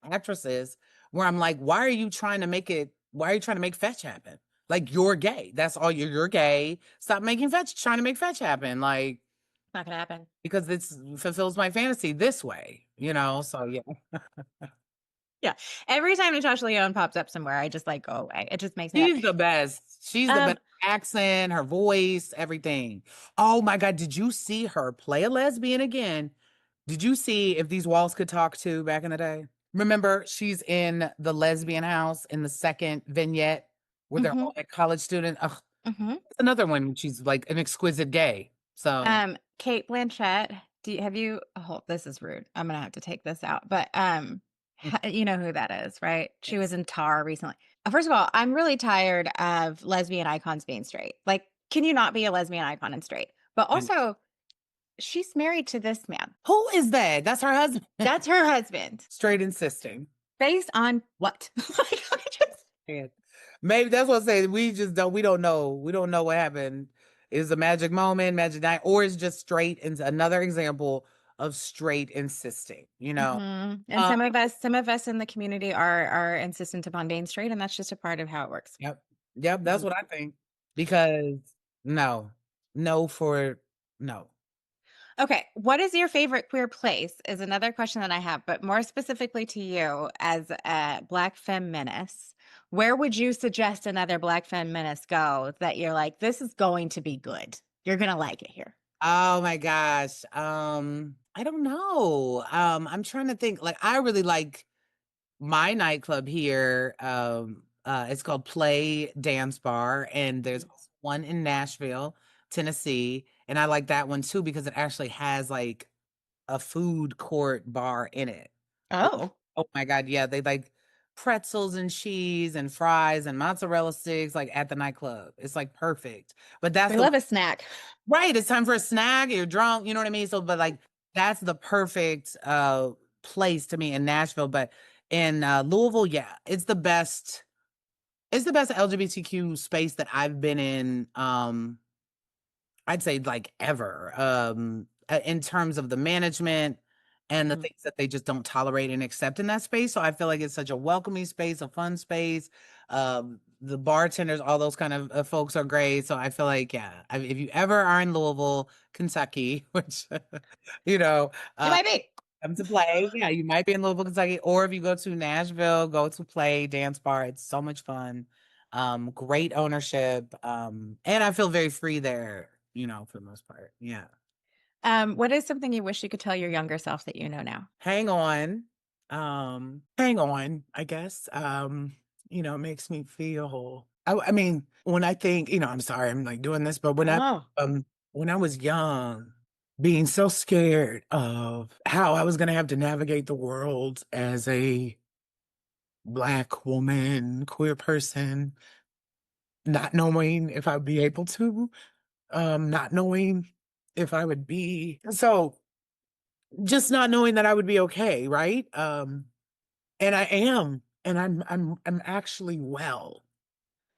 actresses where I'm like, why are you trying to make fetch happen? Like you're gay. That's all you're gay. Stop trying to make fetch happen. Like Not gonna happen. because this fulfills my fantasy this way, so yeah. Yeah. Every time Natasha Lyonne pops up somewhere, I just like go away. It just makes me She's the best. She's the best accent, her voice, everything. Oh my God, did you see her play a lesbian again? Did you see If These Walls Could Talk Too back in the day? Remember, she's in the lesbian house in the second vignette where they're all like college students. Ugh, that's another one. She's like an exquisite gay. So Kate Blanchett, this is rude. I'm gonna have to take this out. But you know who that is, right? She was in Tar recently. First of all, I'm really tired of lesbian icons being straight. Like, can you not be a lesbian icon and straight? But also, she's married to this man. Who is that? That's her husband. That's her husband. Straight insisting. Based on what? Like, I just... Maybe that's what I'm saying. We don't know. We don't know what happened. Is a magic moment, magic night, or is just straight into another example of straight insisting, And some of us in the community are insistent upon being straight, and that's just a part of how it works. Yep. That's what I think. Because no. Okay, what is your favorite queer place is another question that I have, but more specifically to you as a Black Femme Menace. Where would you suggest another Black Femme Menace go that you're like, this is going to be good? You're going to like it here. Oh my gosh. I don't know. I'm trying to think. Like, I really like my nightclub here. It's called Play Dance Bar, and there's one in Nashville, Tennessee, and I like that one too because it actually has like a food court bar in it. Oh my God, yeah, they like pretzels and cheese and fries and mozzarella sticks like at the nightclub. It's like perfect. But I love a snack. Right, it's time for a snack. You're drunk, you know what I mean? So, but like that's the perfect place to me in Nashville. But in Louisville, yeah, it's the best. It's the best LGBTQ space that I've been in. I'd say like ever. In terms of the management and the things that they just don't tolerate and accept in that space. So I feel like it's such a welcoming space, a fun space. The bartenders, all those kind of folks are great. So I feel like, yeah, if you ever are in Louisville, Kentucky, which, you might be. Come to Play. Yeah, you might be in Louisville, Kentucky. Or if you go to Nashville, go to Play Dance Bar. It's so much fun. Great ownership. And I feel very free there, for the most part. Yeah. What is something you wish you could tell your younger self that you know now? Hang on. Hang on, I guess. It makes me feel I mean, when I think, I'm sorry, I'm like doing this, but when I was young, being so scared of how I was gonna have to navigate the world as a Black woman, queer person, not knowing if I'd be able to, not knowing if I would be just not knowing that I would be okay, right? And I am, and I'm actually well.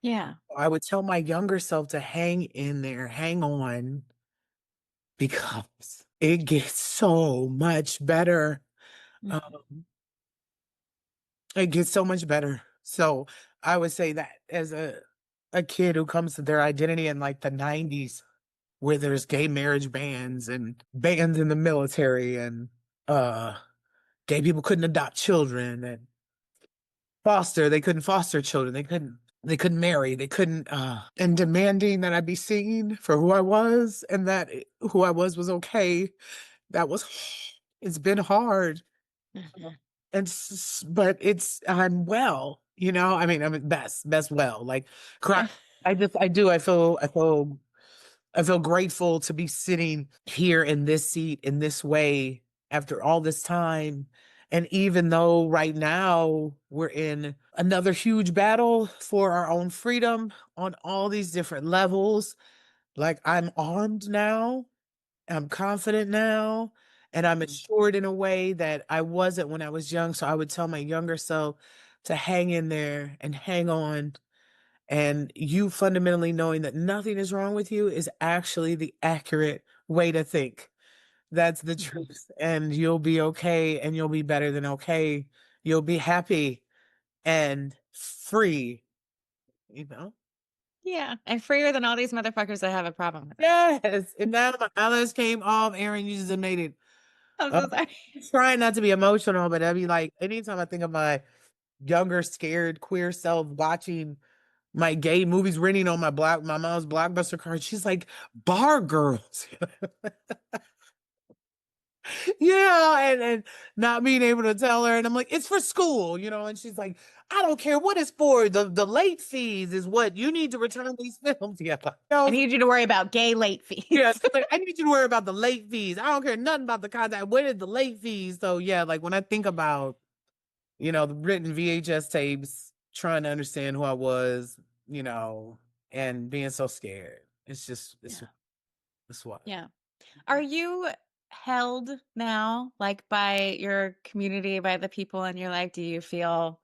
Yeah. I would tell my younger self to hang in there, hang on, because it gets so much better. It gets so much better. So I would say that as a kid who comes to their identity in like the 90s, where there's gay marriage bans and bans in the military and gay people couldn't adopt children and foster. They couldn't foster children. They couldn't marry. They couldn't and demanding that I be seen for who I was and that who I was okay. That was it's been hard. Mhm. And but I'm well, I mean, I'm best well. Like cry I feel grateful to be sitting here in this seat in this way after all this time. And even though right now we're in another huge battle for our own freedom on all these different levels, like I'm armed now, I'm confident now, and I'm assured in a way that I wasn't when I was young. So I would tell my younger self to hang in there and hang on, and you fundamentally knowing that nothing is wrong with you is actually the accurate way to think. That's the Mhm. truth. And you'll be okay, and you'll be better than okay. You'll be happy and free, you know? Yeah, and freer than all these motherfuckers that have a problem with it. Yes. And now my eyelids came off. Aaron, you just made it. I'm Uh, so sorry. I'm trying not to be emotional, but I mean, like, anytime I think of my younger, scared, queer self watching my gay movies, renting on my mom's Blockbuster card. She's like, bar girls. Yeah, and not being able to tell her. And I'm like, it's for school, and she's like, I don't care what it's for. The late fees is what you need to return these films. Yeah. I need you to worry about gay late fees. Yeah, so like, I need you to worry about the late fees. I don't care nothing about the content. What is the late fees? So yeah, like when I think about, the written VHS tapes, trying to understand who I was, and being so scared. It's just Yeah. it's what. Yeah. Are you held now, like by your community, by the people in your life? Do you feel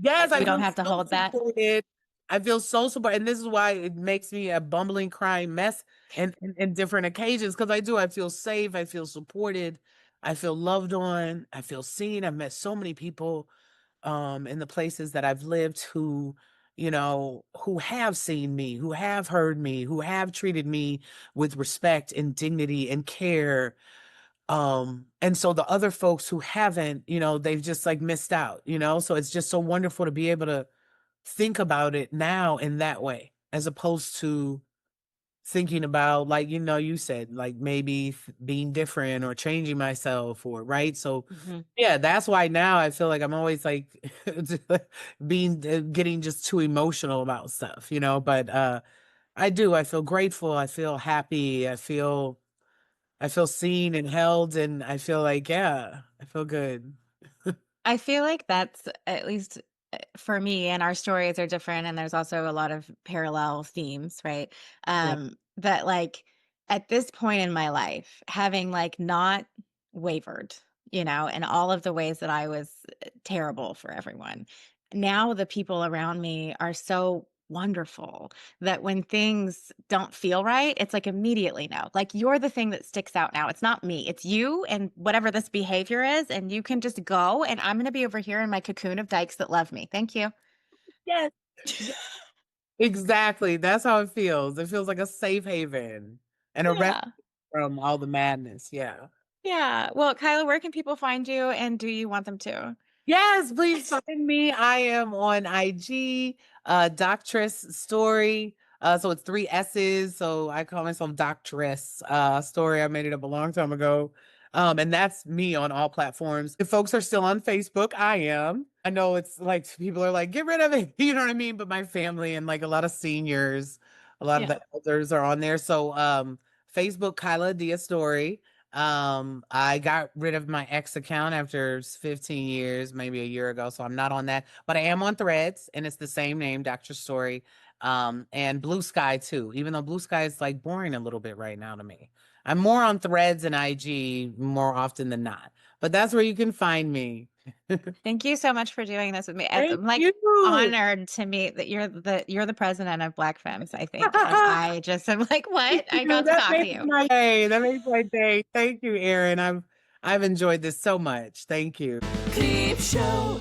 Yes, like I you don't feel have to so hold that? supported. I feel so supported, and this is why it makes me a bumbling, crying mess in different occasions, because I do. I feel safe. I feel supported. I feel loved on. I feel seen. I've met so many people in the places that I've lived who have seen me, who have heard me, who have treated me with respect and dignity and care. And so the other folks who haven't, they've just like missed out, so it's just so wonderful to be able to think about it now in that way, as opposed to thinking about, like, you said, like maybe being different or changing myself, or right. So Mhm. yeah, that's why now I feel like I'm always like getting just too emotional about stuff, but I feel grateful, I feel happy, I feel seen and held, and I feel like, yeah, I feel good. I feel like that's at least for me, and our stories are different, and there's also a lot of parallel themes, right? Yeah. That like at this point in my life, having like not wavered, in all of the ways that I was terrible for everyone. Now the people around me are so wonderful that when things don't feel right, it's like immediately no. Like you're the thing that sticks out now. It's not me. It's you and whatever this behavior is. And you can just go. And I'm going to be over here in my cocoon of dykes that love me. Thank you. Yes. Yeah, exactly. That's how it feels. It feels like a safe haven and a rest Yeah. from all the madness. Yeah. Yeah. Well, Kyla, where can people find you and do you want them to? Yes, please find me. I am on IG, Doctress Story. So it's three S's. So I call myself Doctress Story. I made it up a long time ago. And that's me on all platforms. If folks are still on Facebook, I am. I know it's like people are like, get rid of it. You know what I mean? But my family and like a lot of seniors, a lot of Yeah. the elders are on there. So Facebook, Kaila Story. I got rid of my ex account after 15 years, maybe a year ago, so I'm not on that. But I am on Threads, and it's the same name, Doctor Story. And Blue Sky too, even though Blue Sky is like boring a little bit right now to me. I'm more on Threads and IG more often than not. But that's where you can find me. Thank you so much for doing this with me. Thank I'm like you. honored to meet that you're the president of Black Femmes, I think. And I just am like, Thank what? I you. got to That talk to makes you. my day. That makes my day. Thank you, Erin. I've enjoyed this so much. Thank you. Creep Show.